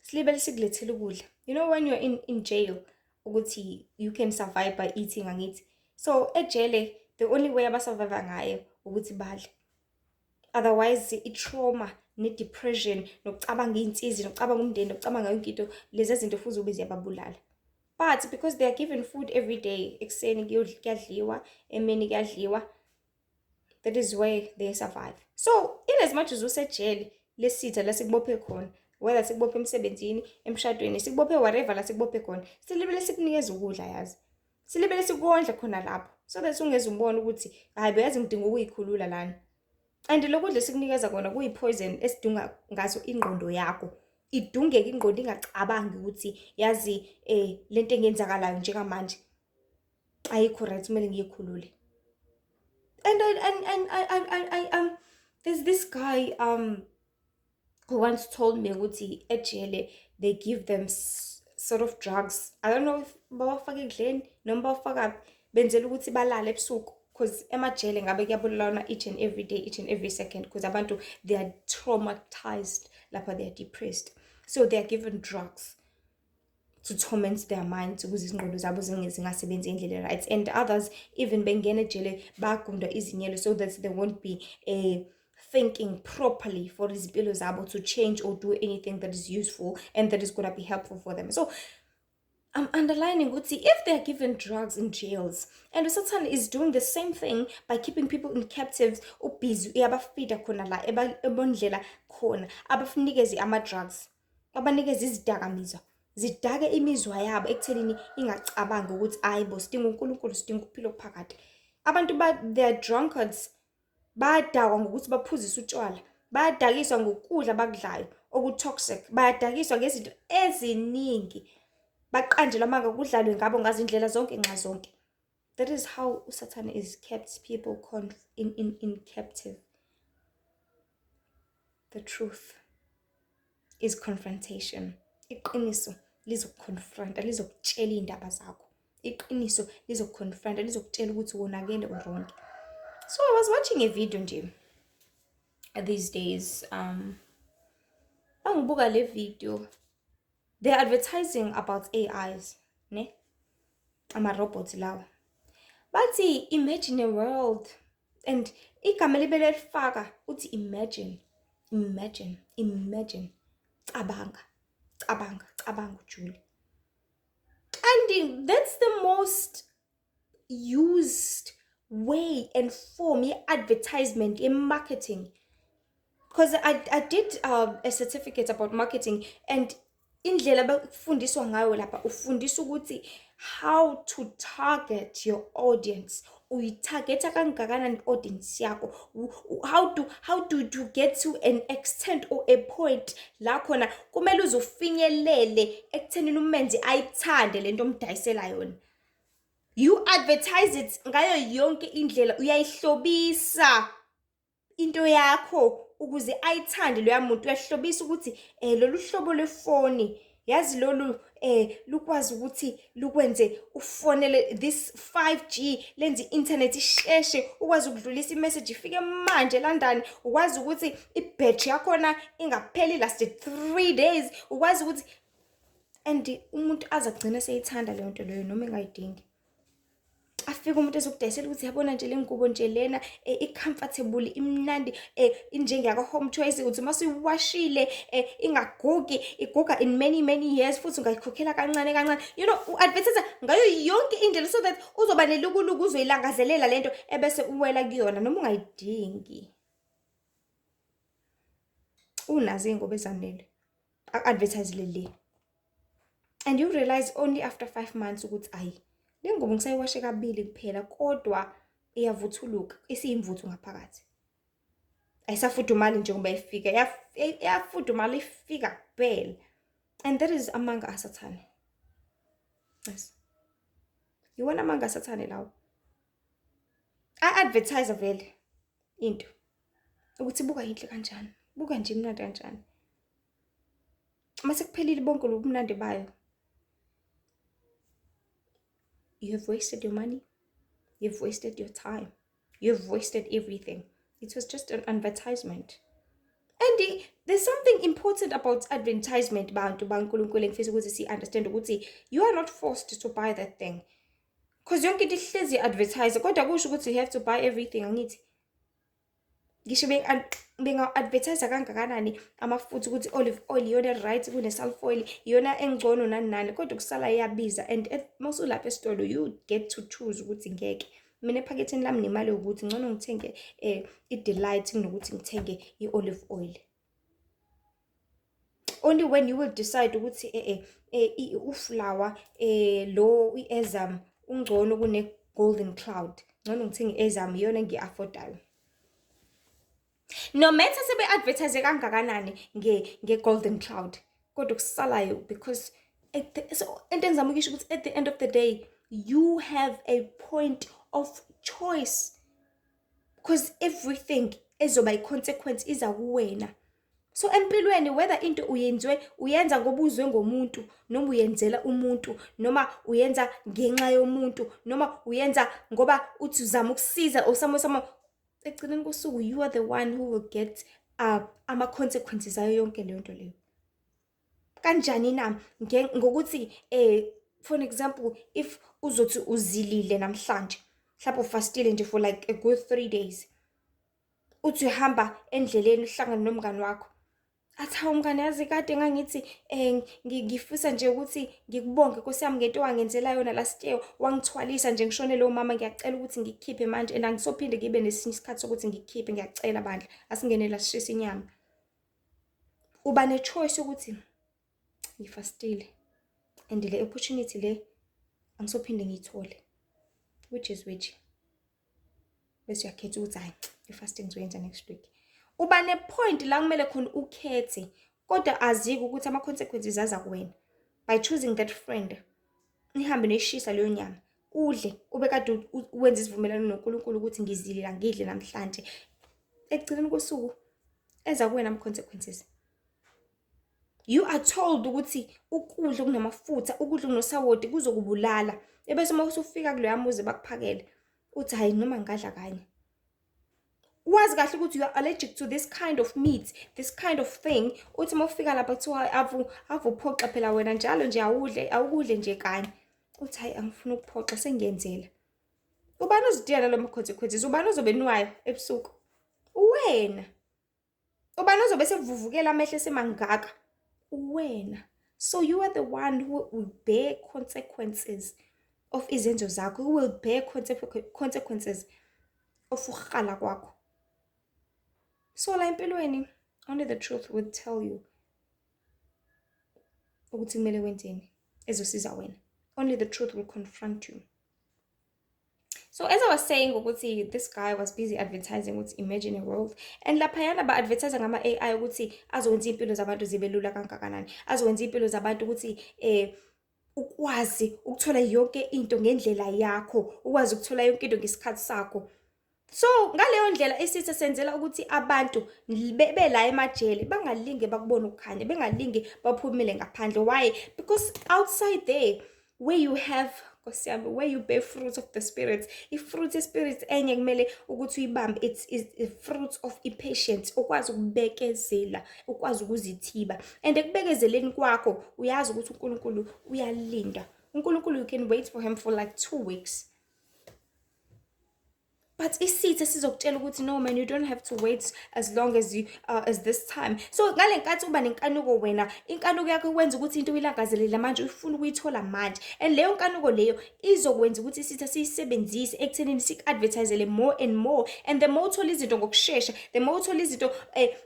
silibele sikulethele ukudla. You know when you're in jail ukuthi you can survive by eating angithi. So ejele the only way abasurvive ngayo ukuthi badle. Otherwise i-trauma ne-depression nokucabanga iy'nsizi nokucabanga umndeni nokucabanga yonke into lezi zinto futhi ube ziyababulala. But because they are given food every day, ekuseni kuyadliwa, emini kuyadliwa, that is where they survive. So in as much as usejele lesitha la sikubophe khona, whether sikubophe emsebenzini, emshadweni, sikubophe whatever la sikubophe khona, silibele sikunikeza ukudla yazi. Silibele sikondla khona lapho. So that ungeze umbone ukuthi hayi beyazi ngidinga ukuyikhulula lana. And lokudla sikunikeza kona kuyipoison esidunga ngaso ingqondo yakho. Idungeke ingqondo ingacabangi ukuthi yazi lento engenzakalayo njengamanje ayikho right kumele ngiyikhulule. And there's this guy who once told me ukuthi ejele they give them sort of drugs. I don't know if bawafaka ekudleni noma bawafaka benzela ukuthi balale ebusuku. Because emajele ngabe kuyabulala each and every day, each and every second. Because abantu, they are traumatized, lapha they are depressed. So they are given drugs to torment their minds ukuze izingqondo zabo zingasebenzi ngendlela right. And others, even bengena ejele bagunda izinyelo so that they won't be thinking properly for izimpilo zabo to change or do anything that is useful and that is going to be helpful for them. So I'm underlining ukuthi if they are given drugs in jails and uSathane is doing the same thing by keeping people in captives, ubusy uyabafida khona la ebondlela khona, abafunikeze ama-drugs, abanikeze izidakamizwa, zidake imizwa yabo ekuthenini ingacabangi ukuthi hayi bo sidinga uNkulunkulu, sidinga ukuphila okuphakade. Abantu they are drunkards, bayadakwa ngokuthi baphuzise utshwala, bayadakiswa ngokudla abakudlayo oku-toxic, bayadakiswa ngezinto eziningi, baqanjelwa amanga kudlalwe ngabo ngazo indlela zonke nxa zonke. That is how uSathane is kept people in captive. The truth is confrontation. Iqiniso lizokuconfronta, lizokutshela iy'ndaba zakho. Iqiniso lizokuconfronta, lizokutshela ukuthi wonakele wrong. So I was watching a video nje these days. Angibuka le video. They're advertising about AIs, ne? Ama-robots lawa. Bathi imagine a world, and igama libele lifaka uthi imagine. Cabanga Julie. And that's the most used way and form advertisement in marketing. Because I did a certificate about marketing, and indlela bakufundiswa ngayo lapha ufundiswa ukuthi how to target your audience. Uyitargeta kangakanani audience yakho, how to get to an extent or a point la khona kumele uzofinyelele ekuthenini umenzi ayithande lento omdayisela yona. You advertise it ngayo yonke indlela, uyayihlobisa into yakho ukuze ayithande loya muntu. Uyahlobisa ukuthi lolu hlobo lefoni, yazi lolu lukwazi ukuthi lukwenze ufonele this 5G, lenze internet isheshe, ukwazi ukudlulisa imessage ifike manje landani, ukwazi ukuthi i-battery yakhona ingapheli lasted 3 days, ukwazi ukuthi, and umuntu azagcina seyithanda leyo nto leyo noma engayidingi. Afika umuntu ezokudayisela ukuthi yabona nje le ngubo nje lena i-comfortable, imnandi, injengeyaka home choice, uthi masuyiwashile ingagugi, iguga in many years, futhi ungayikhokhela kancane kancane. You know, u-advertise ngayo yonke indlela so that uzoba nelukuluku, uzoyilangazelela lento ebese uwela kuyona noma ungayidingi. Unazi ingoba ezanele advertise le, and you realize only after 5 months ukuthi ayi le ngoba ngisayiwashe kabili kuphela kodwa iyavuthuluka, isiyimvuthu ngaphakathi. Ayisafudumali njengoba ifika, iyafudumala ifika kuphela. And that is amanga aSathane. Yes. Yiwona amanga aSathane lawo. I-advertise vele into ukuthi buka yinhle kanjani, buka nje imnandi kanjani. Mase kuphelile bonke lobu mnandi bayo, you have wasted your money, you've wasted your time, you've wasted everything. It was just an advertisement. And there's something important about advertisement, bantu bankulunkulu, engifisa ukuthi si-understand ukuthi you are not forced to buy that thing. Because yonke into ihlezi advertise, kodwa kusho ukuthi you have to buy everything, angithi. Ngisho benga-advertise kangakanani amafutha ukuthi olive oil iyona right kune-sulfur oil, iyona engcono nani, kodwa kusala iyabiza. And masulapha esitolo you get to choose ukuthi ngeke mina ephaketheni lami nemali ukuthi ngcono ngithenge i-Delight kunokuthi ngithenge i-olive oil. Only when you will decide ukuthi uflour lo i-Ezam ungcono kune-Golden Cloud, ngcono ngithenge i-Ezam iyona ngi-affordayo. No matter sebe-advertise kangakanani nge-Golden Cloud, kodwa kusalayo because so into engizama ukisho ukuthi at the end of the day you have a point of choice, because everything ezoba i-consequence iza kuwena. So empilweni whether into uyenza ngoba uzwe ngomuntu, noma uyenzela umuntu, noma uyenza ngenxa yomuntu, noma uyenza ngoba uthi uzama ukusiza or someone ekugcineni kosuku you are the one who will get ama-consequences ayo yonke leyo nto leyo. Kanjani na ngokuthi for an example, if uzothi uzilile namhlanje, mhlawumbe ufastile nje for like a good 3 days, uthi uhamba endleleni uhlangana nomngani wakho, Athi hawu mngani yazi kade ngangithi ngifisa nje ukuthi ngikubonge Nkosi yami ngento wangenzela yona last year, wangithwalisa nje ngishonelwe umama, ngiyacela ukuthi ngikukhiphe manje and angisophinde ngibe nesinye isikhathi sokuthi ngikukhiphe, ngiyacela bandla asingene la sishisa inyama. Uba ne-choice yokuthi ngifastile and le opportunity le angisophinde ngiyithole, which is which? Bese uyakhetha ukuthi hayi i-fasting ngizoyenza next week. Uba ne-point la kumele khona ukhethe, kodwa azike ukuthi ama-consequences aza kuwena by choosing that friend. Nihambe nishisa leyo nyama, udle, ube kade wenza isivumelwano noNkulunkulu ukuthi ngizile angidle namhlanje. Ekugcineni kosuku eza kuwena ama-consequences. You are told ukuthi ukudla okunamafutha, ukudla okunosawoti kuzokubulala. Ebese uma usufika kuloya muzi bakuphakele, uthi hayi noma ngadla kanye. Wazi kahle ukuthi you are allergic to this kind of meat, this kind of thing. Uthi uma ufika lapha kuthiwa avuphoxa phela wena njalo nje awukudle nje kanye. Uthi hayi angifuni ukuphoxa sengiyenzela. Ubani ozidiyela lo consequences? Ubani ozobe nwayo ebusuku? Wena. Ubani ozobe sekuvuvukela amehlo semangaka? Wena. So you are the one who will bear consequences of izenzo zakho, who will bear consequences of ukhala kwakho. So la empilweni, only the truth will tell you ukuthi kumele wenzeni ezosiza wena. Only the truth will confront you. So as I was saying ukuthi this guy was busy advertising with Imagine a World, and laphayana ba-advertise ngama-AI ukuthi azokwenza iy'mpilo zabantu zibe lula kangakanani, azokwenza iy'mpilo zabantu ukuthi ukwazi ukuthola yonke into ngendlela yakho, ukwazi ukuthola yonke into ngesikhathi sakho. So ngaleyo ndlela isitha senzela ukuthi abantu bela emajele bangalinge bakubona ukukhanya, bengalinge baphumele ngaphandle. Why? Because outside there where you have where you bear fruits of the spirit, fruit spirit enye kumele ukuthi uyibambe, it's a fruit of impatience, ukwazi ukubekezela, ukwazi ukuzithiba. And ekubekezeleni kwakho uyazi ukuthi uNkulunkulu uyalinda. uNkulunkulu, you can wait for him for like 2 weeks. But isitha sizokutshela ukuthi no man, you don't have to wait as long as you as this time. So ngale nkathi uba nenkanuko wena, inkanuko yakho ikwenza ukuthi into uyilangazelela manje ufuna ukuyithola manje, and leyo nkanuko leyo izokwenza ukuthi isitha siyisebenzise ekuthenini sik-advertisele more and more, and the more uthola izinto ngokushesha, the more uthola izinto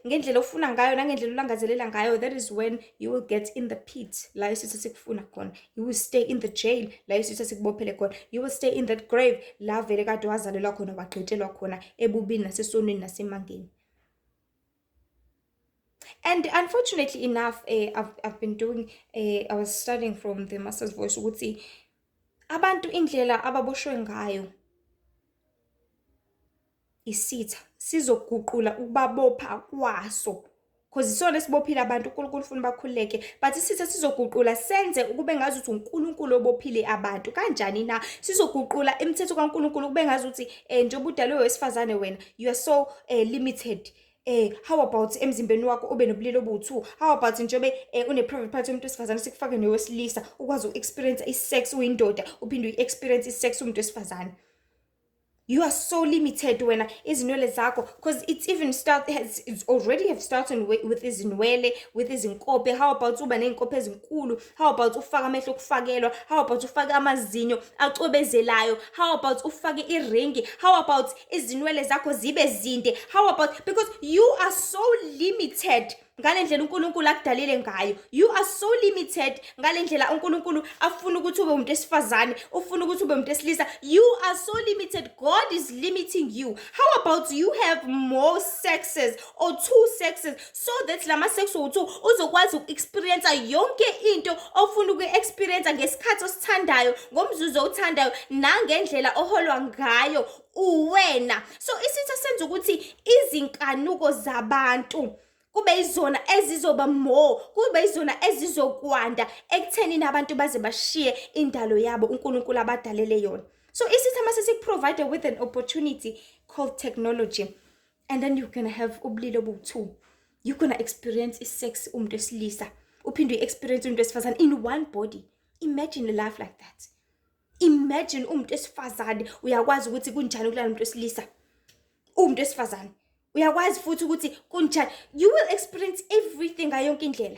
ngendlela ofuna ngayo nangendlela ulangazelela ngayo, that is when you will get in the pit la isitha sikufuna khona. You will stay in the jail la isitha sikubophele khona. You will stay in that grave la vele kade wazalelwa khona wagqitshelwa khona ebubini nasesonweni nasemangeni. And unfortunately enough, I've been doing I was studying from the Master's Voice ukuthi abantu indlela ababoshwe ngayo isitha sizoguqula ukubabopha kwaso, because isona sibophile abantu. uNkulunkulu ufuna bakhuleke, but isitha sizoguqula senze ukube ngazi ukuthi uNkulunkulu obophile abantu. Kanjani na? Sizoguqula imithetho kaNkulunkulu kube ngazi ukuthi njengoba udalwe wesifazane wena, you are so limited. How about emzimbeni wakho ube nobulili obu-2? How about njengoba une-private part yomuntu wesifazane sikufake newesilisa ukwazi uku-experience i-sex uyindoda uphinde uyi-experience i-sex umuntu wesifazane? You are so limited wena izinwele zakho, because it's already have started with izinwele, with izinkope. How about uba ney'nkope ezinkulu? How about ufake amehlo okufakelwa? How about ufake amazinyo acwebezelayo? How about ufake iringi? How about izinwele zakho zibe zinde? How about, because you are so limited ngale ndlela uNkulunkulu akudalile ngayo. You are so limited ngale ndlela uNkulunkulu afuna ukuthi ube umuntu esifazane, ufuna ukuthi ube umuntu esilisa. You are so limited. God is limiting you. How about you have more sexes or 2 sexes, so that lama sex u2 uzokwazi uku-experience yonke into ofuna uku-experience ngesikhathi osithandayo, ngomzuzu othandayo, nangendlela oholwa ngayo uwena. So isitha senza ukuthi izinkanuko zabantu kube izona ezizoba more, kube izona ezizokwanda ekuthenini abantu baze bashiye indalo yabo uNkulunkulu abadalele yona. So isitha mase sikuprovide with an opportunity called technology, and then you're gonna have ubulili obu-2. You're gonna experience sex umuntu esilisa, uphinde uyi-experience umuntu wesifazane in one body. Imagine a life like that. Imagine umuntu esifazane uyakwazi ukuthi kunjani ukulala umuntu wesilisa. Umuntu wesifazane Uyakwazi futhi ukuthi kunjani. You will experience everything ngayo yonke indlela.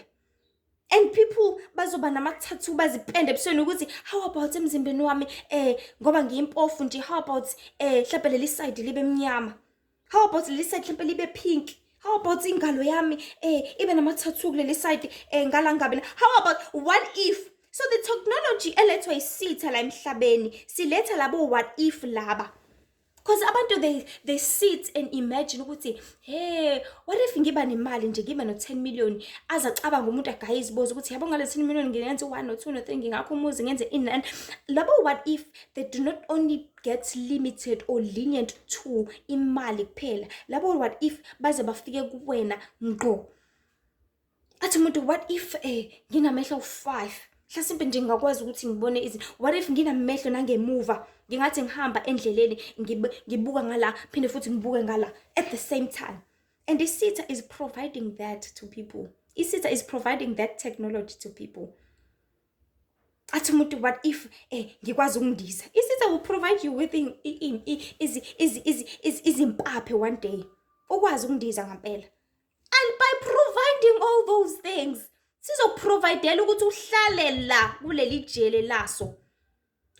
And people bazoba nama-tattoo bazipende ebusweni ukuthi how about emzimbeni wami ngoba ngiyimpofu nje, how about mhlawumbe leli side libe mnyama, how about leli side mhlawumbe libe pink, how about ingalo yami ibe nama-tattoo kuleli side ngala ngabe, how about what if. So the technology elethwa isitha la emhlabeni siletha labo what if laba. Because abantu they sit and imagine ukuthi hey, what if ngiba nemali nje, ngiba no 10 million, azacabanga umuntu agaye izibozo ukuthi yabo ngale 10 million ngingenza 1 or 2 or 3 ngingakho umuzi ngenze inani. Labo what if they do not only get limited or lenient to imali kuphela, labo what if baze bafike kuwena ngqo. Athi umuntu what if nginamehlo 5, mhlasimpe nje ngakwazi ukuthi ngibone izinto. What if nginamehlo nangemuva, ngingathi ngihamba endleleni ngibuka ngala phinde futhi ngibuke ngala at the same time. And isitha is providing that to people. Isitha is providing that technology to people. Athi umuntu what if ngikwazi ukundiza. Isitha will provide you with izimpaphe one day ukwazi ukundiza ngempela. And by providing all those things, sizoprovidela ukuthi uhlale la kuleli jele laso.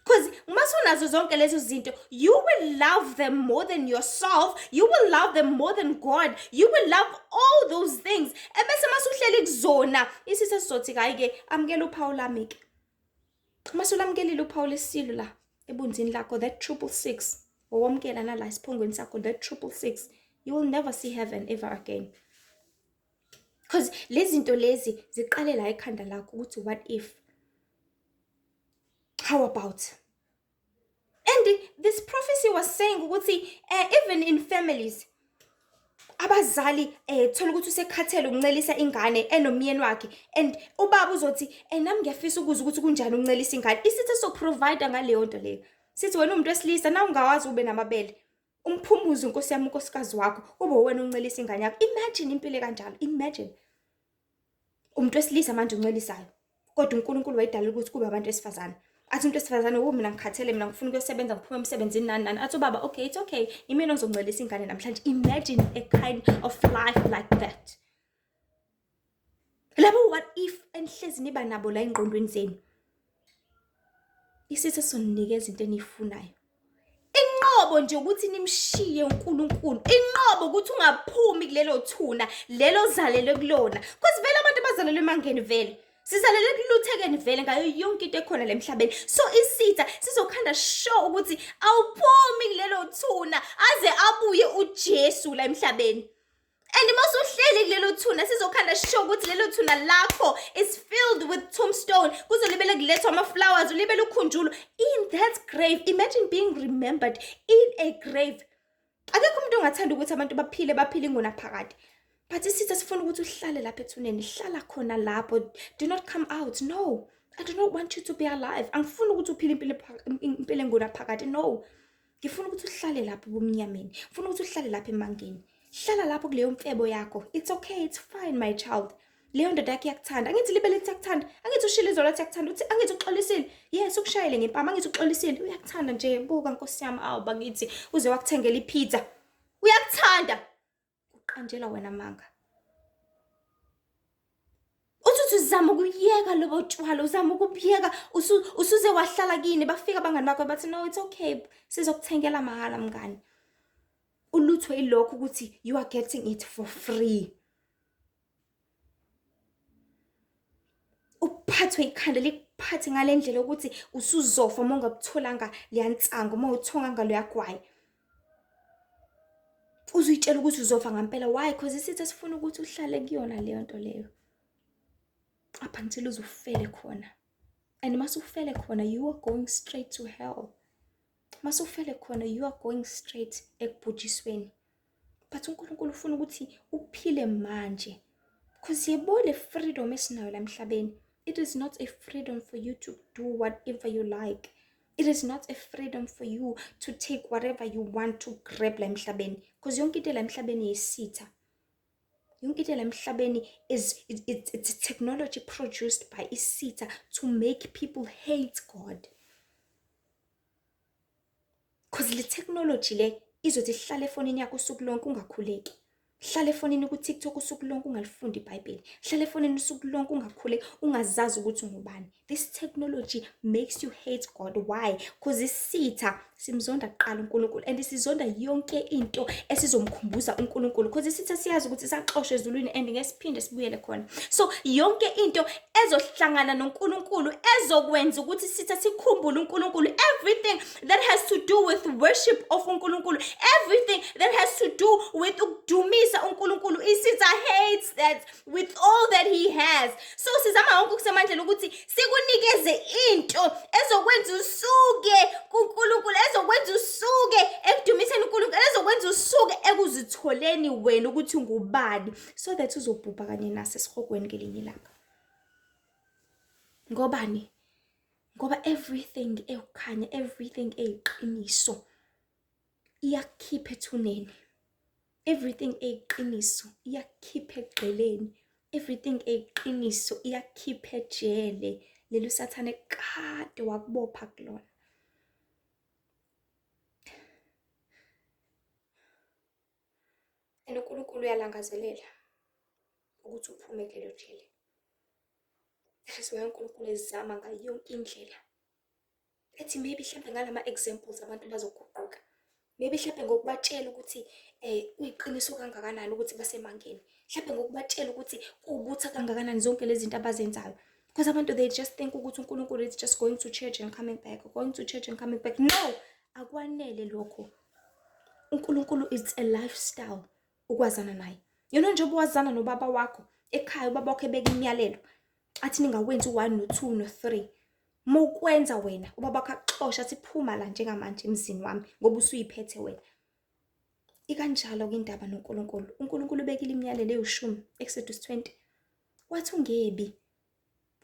Because masunazo zonke lezo zinto, you will love them more than yourself, you will love them more than God, you will love all those things. Ebese masuhleli kuzona, isitha sizothi hayi ke amukela uphawu lami ke. Masulamkelile uphawu lesilo la ebunzini lakho, that 666, owamkela nala isiphongweni sakho, that 666, you will never see heaven ever again. Because lezi zinto lezi ziqale la ekhanda lakho ukuthi what if, how about. And this prophecy was saying ukuthi even in families, abazali thola ukuthi usekhathele ukuncelisa ingane enomyeni wakhe, and ubaba uzothi nami ngiyafisa ukuza ukuthi kunjani ukuncelisa ingane. Isithe so provide ngaleyo nto leyo. Sithi wena umuntu wesilisa na ungawazi ube namabele, umphumuze inkosi yami unkosikazi wakho, ube wena uncelisa ingane yakho. Imagine impilo kanjalo. Imagine umuntu wesilisa manje uncelisayo, kodwa uNkulunkulu wayidala ukuthi kube abantu besifazane. Athi umuntu wesifazane mina ngikhathele, mina ngifuna ukuyosebenza, ngiphume emsebenzini nani. Athi ubaba okay, it's okay, imina ngizoncelisa ingane namhlanje. Imagine a kind of life like that. Labo what if enhlezi niba nabo la engqondweni zenu. Isithe soninikeza into enifunayo. Inqobo nje ukuthi nimshiye uNkulunkulu. Inqobo ukuthi ungaphumi kulelo thuna lelo zalele kulona. Because vele abantu bazalelwe emangeni vele. Sizalele kuluthekeni vele ngayo yonke into ekhona la emhlabeni. So isitha sizokhanda show ukuthi awuphumi kulelo thuna aze abuye uJesu la emhlabeni. And masuhleli kulelo thuna sizokhanda show ukuthi lelo thuna lakho is filled with tombstone. Kuzolibele kulethwa ama flowers, ulibele ukhunjulo in that grave. Imagine being remembered in a grave. Akekho umuntu ongathanda ukuthi abantu baphile ingona phakade. But isitha sifuna ukuthi uhlale lapha ethuneni, hlala khona lapho. Do not come out. No. I do not want you to be alive. Angifuni ukuthi uphile impilo engona phakade. No. Ngifuna ukuthi uhlale lapha bomnyameni. Ngifuna ukuthi uhlale lapha emangeni. Hlala lapho kuleyo mfebo yakho. It's okay, it's fine my child. Leyo ndoda yakhe yakuthanda. Angithi libele liyakuthanda. Angithi ushile izolo yakuthanda. Uthi angithi uxolisile. Yes, ukushayile ngempama. Angithi uxolisile. Uyakuthanda nje. Buka Nkosi yami, awu bakithi uze wakuthengela ipizza. Uyakuthanda. Uqanjela wena manga. Uthi uzama ukuyeka lobo tshwala, uzama ukubiyeka, usuze wahlala kini, bafika abangani bakho bathi no, it's okay, sizokuthengela mahala mngani. Uluthwe ilokho ukuthi you are getting it for free. Uphathwe ikhanda likuphathe ngale ndlela ukuthi usuzofa uma ungakutholanga liyantsanga, uma uthonga ngalo yagwayi. Uzuyitshela ukuthi uzofa ngempela. Why? Because isitha sifuna ukuthi uhlale kuyona leyo nto leyo up until uzufele khona. And masufele khona, you are going straight to hell. Masufele khona, you are going straight ekubhujisweni. But uNkulunkulu ufuna ukuthi uphile manje. Because yebo le freedom esinayo la emhlabeni, it is not a freedom for you to do whatever you like. It is not a freedom for you to take whatever you want to grab la emhlabeni. Because yonke into la emhlabeni isitha. Yonke into la emhlabeni it's a technology produced by isitha to make people hate God. Because le technology le izothi ihlale efonini yakho usuku lonke ungakhuleki. Hlala efonini ku-TikTok usuku lonke ungalifundi iBhayibheli. Hlala efonini usuku lonke ungakhule ungazazi ukuthi ungubani. This technology makes you hate God. Why? Because isitha simzonda kuqala uNkulunkulu and sizonda yonke into esizomkhumbuza uNkulunkulu. Because isitha siyazi ukuthi saxoshwe ezulwini and ngesiphinde sibuyele khona. So yonke into ezohlangana noNkulunkulu ezokwenza ukuthi isitha sikhumbule uNkulunkulu. Everything that has to do with worship of uNkulunkulu. Everything that has to do with ukudumisa uNkulunkulu. Isitha hates that with all that he has. So sizama wonke kusemandleni ukuthi sikunikeze into ezokwenza usuke kuNkulunkulu, ezokwenza usuke ekudumiseni uNkulunkulu, ezokwenza usuke ekuzitholeni wena ukuthi ungubani, so that uzobhubha kanye naso esihogweni ngelinye ilanga. Ngobani? Ngoba everything ekukhanya, everything eyiqiniso iyakhipha ethuneni. Everything eyiqiniso iyakhipha egqeleni. Everything eyiqiniso iyakhipha ejele. Lelo sathane kade wakubopha kulona. And uNkulunkulu uyalangazelela ukuthi uphume kulelo jele. That is why uNkulunkulu ezama ngayo yonke indlela. Ethi maybe mhlambe ngalama examples abantu bazoguquka. Maybe mhlambe ngokubatshela ukuthi uyiqiniso kangakanani ukuthi basemangeni. Mhlambe ngokubatshela ukuthi kubutha kangakanani zonke lezi zinto abazenzayo. Because abantu they just think ukuthi uNkulunkulu is just going to church and coming back, or going to church and coming back. No, akwanele lokho. uNkulunkulu is a lifestyle ukwazana naye. You know njengoba wazana nobaba wakho ekhaya, ubaba wakho ebeka imiyalelo athi ningawenzi 1 no 2 no 3. Mokwenza wena ubaba wakho akuxosha athi phuma la njengamanje emzini wami ngoba usuyiphethe wena. Ikanjalo ke indaba noNkulunkulu. uNkulunkulu ubekile imiyalelo e10 Exodus 20. Wathi ungebi.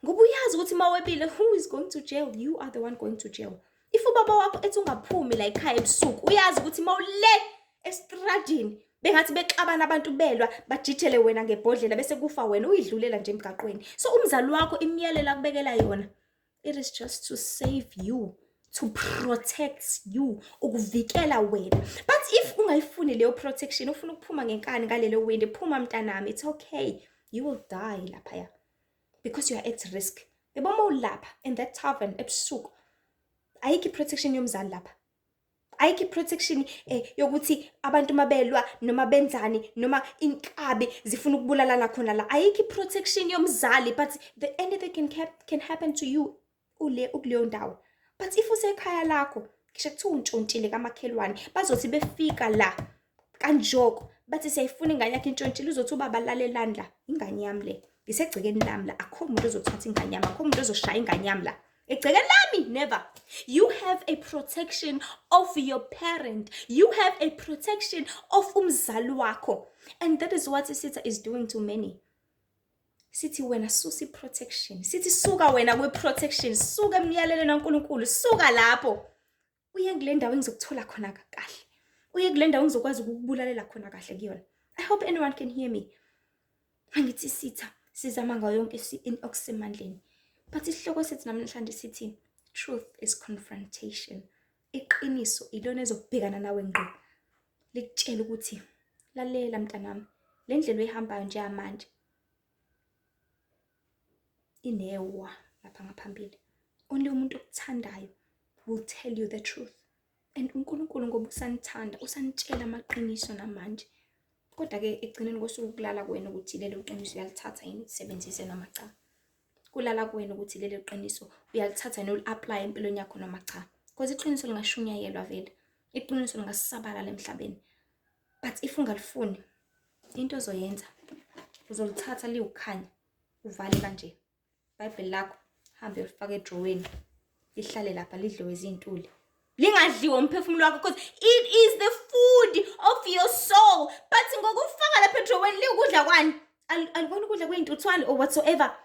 Ngoba uyazi ukuthi mawebile, who is going to jail? You are the one going to jail. If ubaba wakho ethi ungaphumi la ekhaya ebusuku, uyazi ukuthi mawule estradini bengathi bexabana abantu belwa bajijele wena ngebhodlela bese kufa wena uyidlulela nje emgaqweni. So umzali wakho imiyalelo akubekela yona, it is just to save you, to protect you, ukuvikela wena. But if ungayifuni leyo protection, ufuna ukuphuma ngenkani ngalelo window, phuma mntanami, it's okay. You will die lapha, because you are at risk. Beba mawulapha in that tavern ebusuku, ayikho protection yomzali lapha. Ayikho protection yokuthi abantu mabelwa noma benzani noma inkabi zifuna ukubulalana khona la. Ayikho protection yomzali, but anything can happen to you ukuleyo ndawo. But if usekhaya lakho, kisho kuthiwa untshontshile kamakhelwane, bazothi befika la kanjoko bathi siyayifuna ingane yakhe intshontshile, uzothi ubaba lalelani la, ingane yami le ngisegcekeni lami la, akho umuntu ozothatha ingane yami, akho umuntu ozoshaya ingane yami la egcekeni lami. Never. You have a protection of your parent. You have a protection of umzali wakho. And that is what isitha is doing to many. Sithi wena susi protection. Sithi suka wena kwe protection. Suka emiyalelweni kaNkulunkulu. Suka lapho. Uye kule ndawo engizokuthola khona kahle. Uye kule ndawo ngizokwazi ukubulalela khona kahle kuyona. I hope anyone can hear me. Angithi isitha sizama ngayo yonke okusemandleni. But isihloko sethu namhlanje sithi truth is confrontation. Iqiniso ilona ezokubhekana nawe ngqo. Likutshela ukuthi lalela mntanami, le ndlela oyihambayo nje manje inewa lapha ngaphambili. Only umuntu okuthandayo will tell you the truth. And uNkulunkulu ngoba usanithanda, usanitshela amaqiniso namanje. Kodwa ke egcineni kosuku kulala kwena ukuthi lelo qiniso uyalithatha yini usebenzise noma cha. Kulala kuwena ukuthi lelo qiniso uyalithatha noli-apply empilweni yakho noma cha. Because iqiniso lingashunyayelwa vele. Iqiniso lingasabalala emhlabeni. But if ungalifuni, into ozoyenza uzolithatha liwukhanya, uvale kanje. iBhayibheli lakho hambe ulifaka edroweni. Lihlale lapha lidliwe izintuli. Lingadliwa umphefumulo wakho, because it is the food of your soul. But ngokufaka lapha edroweni liwukudla kwani? Alikona ukudla kweintuthwane or whatsoever.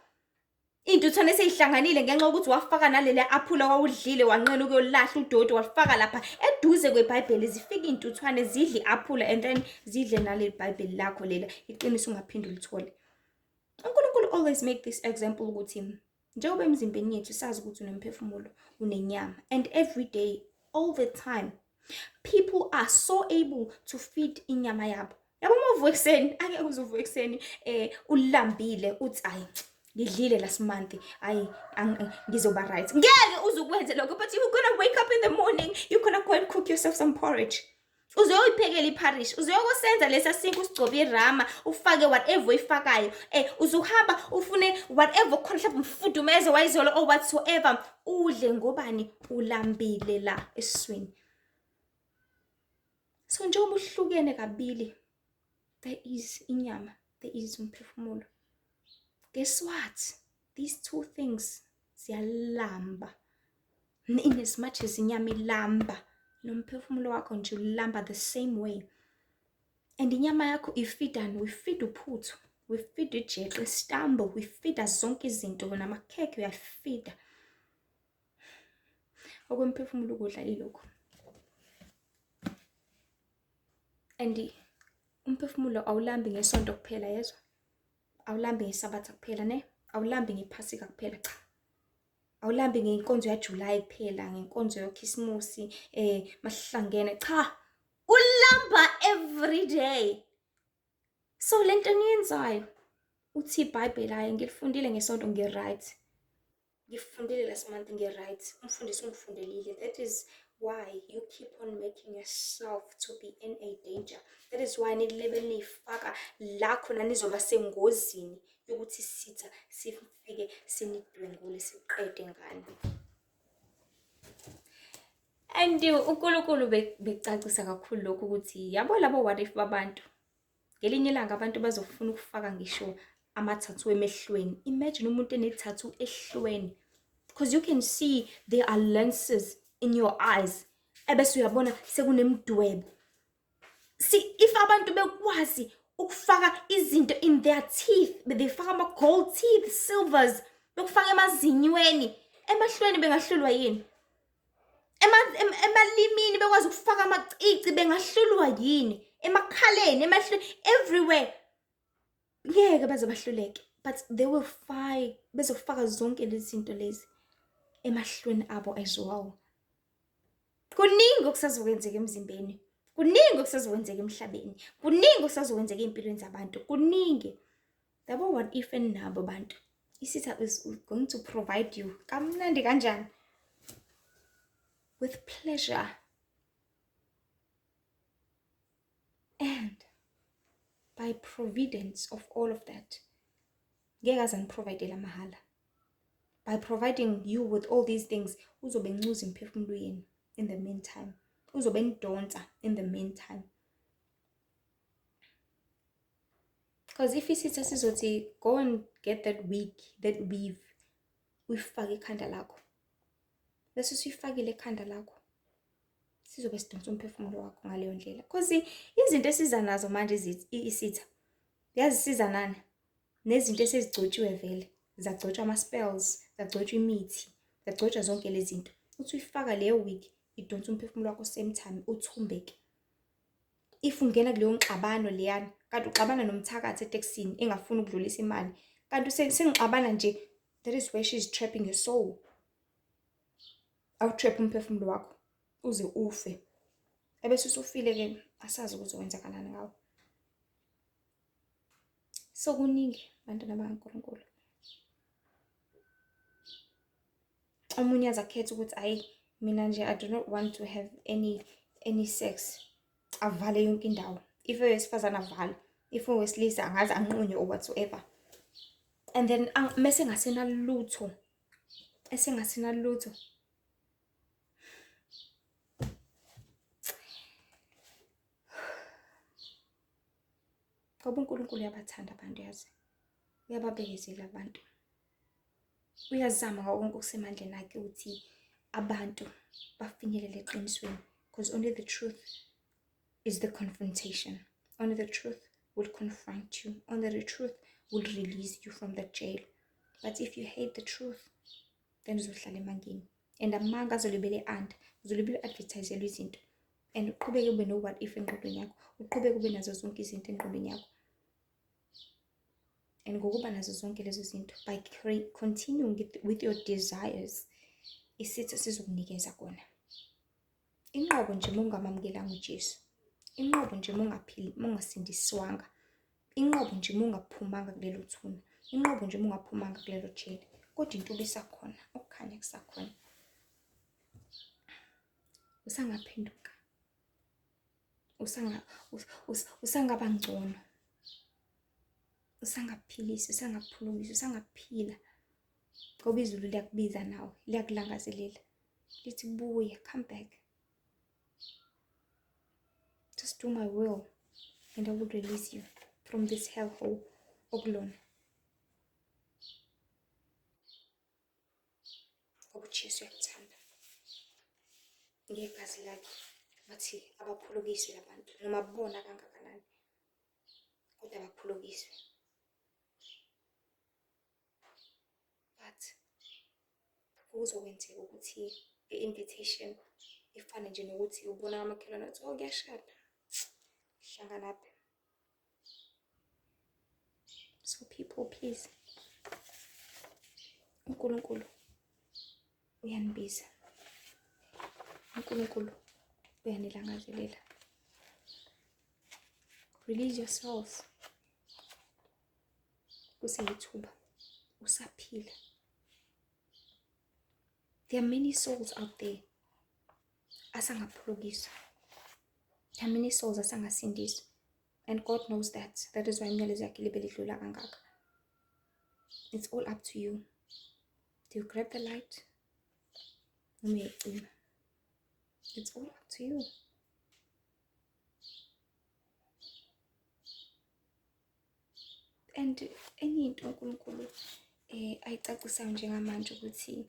Intuthwane seyihlanganile ngenxa ukuthi wafaka nalele aphula wawudlile wanqena ukuyolahla udodo wafaka lapha eduze kweBhayibheli, zifika intuthwane zidle aphula and then zidle naleli iBhayibheli lakho lela, iqiniso ungaphinde ulithole. uNkulunkulu always make this example ukuthi njengoba emzimbeni yethu sazi ukuthi unemphefumulo, unenyama, and every day, all the time, people are so able to feed inyama yabo. Yabo uma uvuka ekuseni, angeke uze uvuke ekuseni ulambile uthi ayi ngidlile last month, ayi ngizoba right. Ngeke uze ukwenze lokho, but you're gonna wake up in the morning, you're gonna go and cook yourself some porridge. Uzoyiphekela iparish, uzoyokusenza lesa sinki usigcobe irama, ufake whatever oyifakayo. Uzuhamba ufune whatever khona mhlawumbe umfudumeze wayizolo or whatsoever, udle ngobani ulambile la esiswini. So njengoba uhlukene kabili, there is inyama, there is umphefumulo. Guess what? These two things ziyalamba. In as much as inyama ilamba, nomphefumulo wakho nje ulamba the same way. And inyama yakho ifidani, we feed uphuthu, we feed ujeqe, istambo, we feed zonke izinto, namakhekhe uyafida. Okwemphefumulo ukudla ilokho. And umphefumulo awulambi ngesonto kuphela, yezwa? Awulambi ngesabatha kuphela, ne? Awulambi ngephasika kuphela, cha. Awulambi ngenkonzo yaJuly kuphela, ngenkonzo yoKhisimusi, masihlangene, cha. Ulamba every day. So lento eniyenzayo, uthi iBhayibheli hayi ngilifundile ngesonto ngi-right. Ngifundile last month ngi-right. Umfundisi ungifundelile. That is why you keep on making yourself to be in a danger. That is why nilebe nifaka la khona nizoba sengozini yokuthi sitha sifike sinidwengule siqede ngani. And uNkulunkulu becacisa kakhulu lokho ukuthi yabo labo what if babantu ngelinye ilanga abantu bazofuna ukufaka ngisho ama-tattoo emehlweni. Imagine umuntu ene-tattoo ehlweni, because you can see there are lenses in your eyes. Ebese uyabona sekunemdwebo. See, if abantu bekwazi ukufaka izinto in their teeth, befaka ama-gold teeth, silvers, bekufaka emazinyweni, emahlweni bengahlulwa yini? Emalimini bekwazi ukufaka amacici bengahlulwa yini? Emakhaleni, emahlweni, everywhere. Ngeke baze bahluleke, but they will fight, bezofaka zonke lezi zinto lezi emahlweni abo as well. Kuningi okusazokwenzeka emzimbeni, kuningi okusazokwenzeka emhlabeni, kuningi okusazokwenzeka empilweni zabantu, kuningi. Yabo what if nabo bantu isitha is going to provide you kamnandi kanjani, with pleasure, and by providence of all of that, ngeke aze angiprovidela mahala. By providing you with all these things, uzobe ncuza imphefumulo yenu in the meantime, uzobe ndonsa in the meantime. Because if isitha sizothi go and get that wig, that weave, uyifake ekhanda lakho, bese usuyifakile ekhanda lakho, sizobe sidonsa umphefumulo wakho ngaleyo ndlela. Because izinto esiza nazo manje isitha, yazisiza nani? Nezinto esezigcotshiwe vele, zagcotshwa ama-spells, zagcotshwa imithi, zagcotshwa zonke lezi zinto. Uthi uyifaka leyo wig, idonsa umphefumulo wakho same time, uthumbeke. If ungena kuleyo ngxabano leyana, kanti uxabana nomthakathi etekisini engafuni ukudlulisa imali, kanti senixabana nje, that is where she's trapping your soul. Awutrap umphefumulo wakho uze ufe, ebese usufile ke asazi ukuthi wenzakalani ngawo. So kuningi bantwana bakaNkulunkulu. Omunye azakhetha ukuthi ayi mina nje I do not want to have any sex, avale yonke indawo. If owesifazane avale, if owesilisa angaze anqunye or whatsoever. And then mase ngasena lutho, esengasena lutho, ngoba uNkulunkulu uyabathanda abantu, yazi, uyababekezela abantu, uyazama ngawo konke okusemandleni akhe ukuthi abantu bafinyelele eqinisweni. Because only the truth is the confrontation. Only the truth will confront you. Only the truth will release you from the jail. But if you hate the truth, then uzohlala emangeni. And amanga azolibele anda, uzolibele advertisele izinto. And uqhubeke ube no what if engqondweni yakho, uqhubeke ube nazo zonke izinto engqondweni yakho. And ngokuba nazo zonke lezo zinto, by continuing with your desires, isitha sizokunikeza kona. Inqobo nje uma ungamamkelanga uJesu, inqobo nje mungasindiswanga, inqobo nje mungaphumanga kulelo thuna, inqobo nje mungaphumanga kulelo jeli, kodwa intuba isakhona, ukukhanya kusakhona. Usangaphenduka, usangaba ngcono, usangaphilisa, usangaphulukisa, usangaphila. Ngoba izulu liyakubiza nawe, liyakulangazelela, lithi buya, come back. Just do my will and I will release you from this hellhole okulona. Ngoba uJesu uyakuthanda. Ngegazi lakhe bathi abaphulukiswe labantu noma bona kangakanani, kodwa abaphulukiswe. But kuzokwenzeka ukuthi i-invitation ifane nje nokuthi ubona amakhelwane athi oh kuyashada, hlanganaphi. So people, please, uNkulunkulu uyanibiza, uNkulunkulu uyanilangazelela. Release yourselves kuseyithuba, usaphila. There are many souls out there asangaphulukiswa. There are many souls asangasindiswa. And God knows that. That is why imiyalezo yakhe libe lidlula kangaka. It's all up to you. Do you grab the light? Noma uyayicima? It's all up to you. And enye into uNkulunkulu ayicacisayo njengamanje ukuthi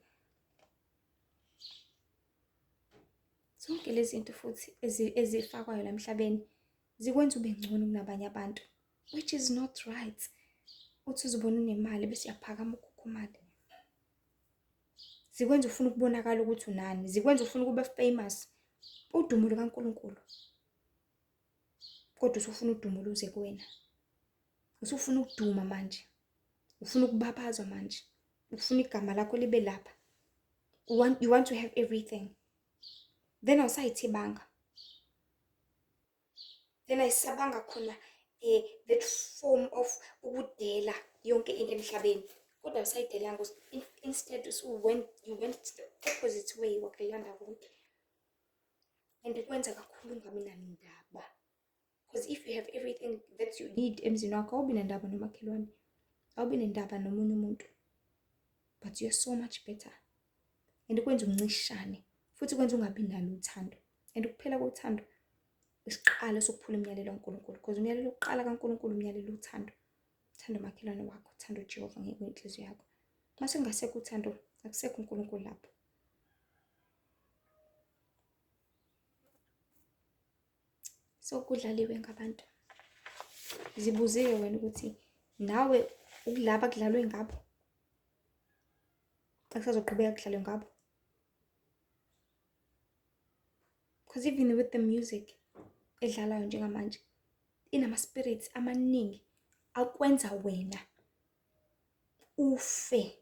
zonke lezi zinto futhi ezifakwayo la emhlabeni zikwenza ube ngcono kunabanye abantu, which is not right. Uthi uzibona unemali bese uyaphakama ukhukhumale. Zikwenza ufuna ukubonakala ukuthi unani, zikwenza ufuna ukuba famous. Udumo lukaNkulunkulu. Kodwa usufuna udumo luze kuwena. Usufuna ukuduma manje. Ufuna ukubabazwa manje. Ufuna igama lakho libe lapha. You want to have everything. Then awusayithibanga. Then ayisabanga khona that form of ukudela yonke into emhlabeni. Kodwa awusayidelanga, instead you went the opposite way wakulanda konke. And ikwenza kakhulu ungabi nandaba. Because if you have everything that you need emzini wakho, awubi nendaba nomakhelwane, awubi nendaba nomunye umuntu. But you're so much better. And ikwenza uncishane, futhi kwenza ungabi nalo uthando. And ukuphela kothando isiqalo sokuphula imiyalelo kaNkulunkulu. Because umyalelo wokuqala kaNkulunkulu umyalelo uthando. Uthando umakhelwane wakho, uthando uJehova ngenhliziyo yakho. Mase kungasekho uthando, akusekho uNkulunkulu lapho. So kudlaliwe ngabantu. Zibuziwe wena ukuthi nawe ukulaba kudlalwe ngabo. Akusazoqhubeka kudlalwe ngabo. Because even with the music edlalayo njengamanje, inama spirits amaningi akwenza wena ufe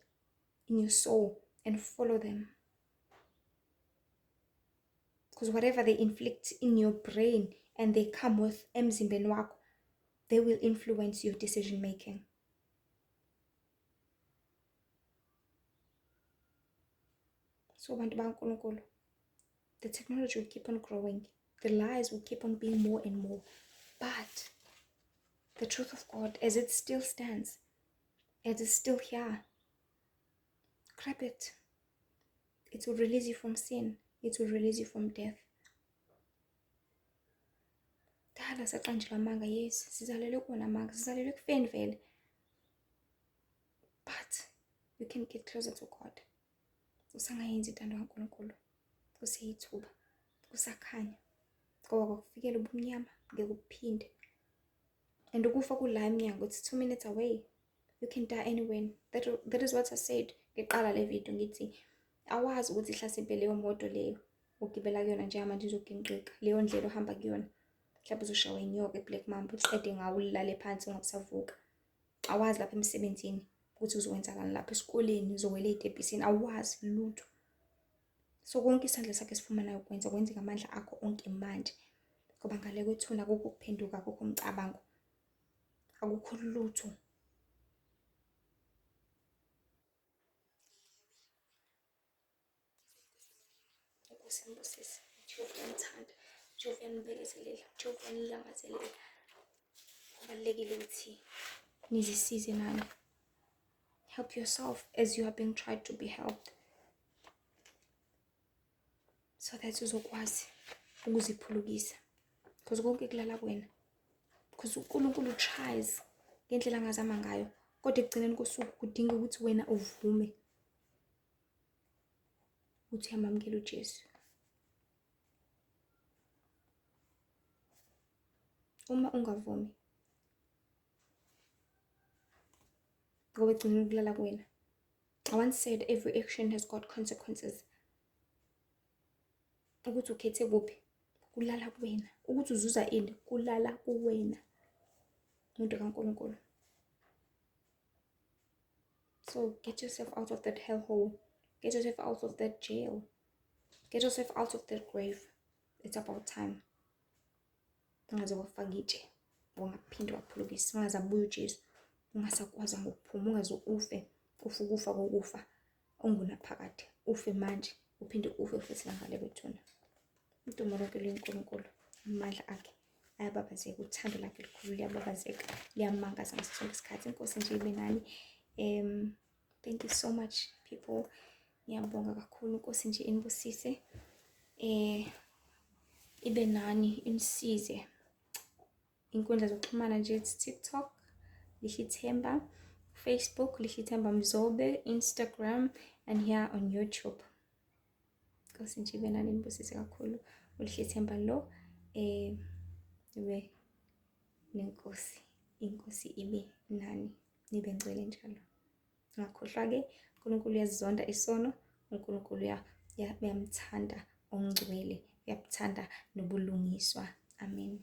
in your soul and follow them. Because whatever they inflict in your brain and they come with emzimbeni wakho, they will influence your decision making. So bantu bakaNkulunkulu, the technology will keep on growing. The lies will keep on being more and more. But the truth of God, as it still stands, as it's still here, grab it. It will release you from sin. It will release you from death. Dala saqanjela amanga, yes, sizalelwe kuwona amanga, sizalelwe kufeni vele. But you can get closer to God. Usangayenzi intando kaNkulunkulu. Kuseyithuba. Kusakhanya. Ngoba kwakufikela ubumnyama ngeke kuphinde. And ukufa kula eminyango, it's 2 minutes away. You can die anywhere. That is what I said. Ngiqala le video ngithi awazi ukuthi ihlasimpe leyo moto leyo ugibela kuyona njengamanje izoginqika. Leyo ndlela ohamba kuyona. Mhlawumbe uzoshawa inyoka eBlack Mamba ucede ngawo ulale phansi ungasavuka. Awazi lapha emsebenzini ukuthi uzokwenzakala lapha esikoleni uzowela etebhisini, awazi lutho. So konke isandla sakhe sifumanayo ukwenza kwenza ngamandla akho onke manje. ngoba ngale kwethuna akukho ukuphenduka, akukho umcabango, akukho lutho. Nkosi ngibusise, Jehova uyangithanda, Jehova uyanibekezelela, Jehova uyanilangazelela. Kubalulekile ukuthi nizisize nani. Help yourself as you are being tried to be helped, so that uzokwazi ukuziphulukisa, because konke kulala kuwena, because uNkulunkulu tries ngendlela angazama ngayo, kodwa ekugcineni kosuku kudinga ukuthi wena uvume ukuthi uyamamukela uJesu. Uma ungavumi, ngoba ekugcineni kulala kuwena. I once said every action has got consequences. Ukuthi ukhethe kuphi kulala kuwena, ukuthi uzuza ini kulala kuwena, umuntu kaNkulunkulu. So get yourself out of that hellhole, get yourself out of that jail, get yourself out of that grave. It's about time. Ungaze wafaka itshe, ungaphinde waphulukisa, ungaze abuye uJesu, ungasakwazi ngokuphuma, ungaze ufe ukufa kokufa ongunaphakade, ufe manje uphinde ufe futhi ngale kwethuna. Udumo lonke luNkulunkulu, amandla akhe ayababazeka, uthando lakhe likhulu liyababazeka, liyamangaza ngaso sonke isikhathi. Inkosi nje ibe nani. Thank you so much people. Ngiyabonga kakhulu, inkosi nje inibusise. Ibe nani, inisize. Inkundla zokuxhumana nje TikTok Lihle Ithemba, Facebook Lihle Ithemba Mzobe, Instagram, and here on YouTube. Inkosi nje ibe nani, inibusise kakhulu. Ulihle Ithemba lo ibe nenkosi, inkosi ibe nani, nibe ngcwele njalo. Ngakhohlwa-ke uNkulunkulu uyazizonda isono, uNkulunkulu uyamthanda ongcwele, uyabuthanda nobulungiswa. Amen.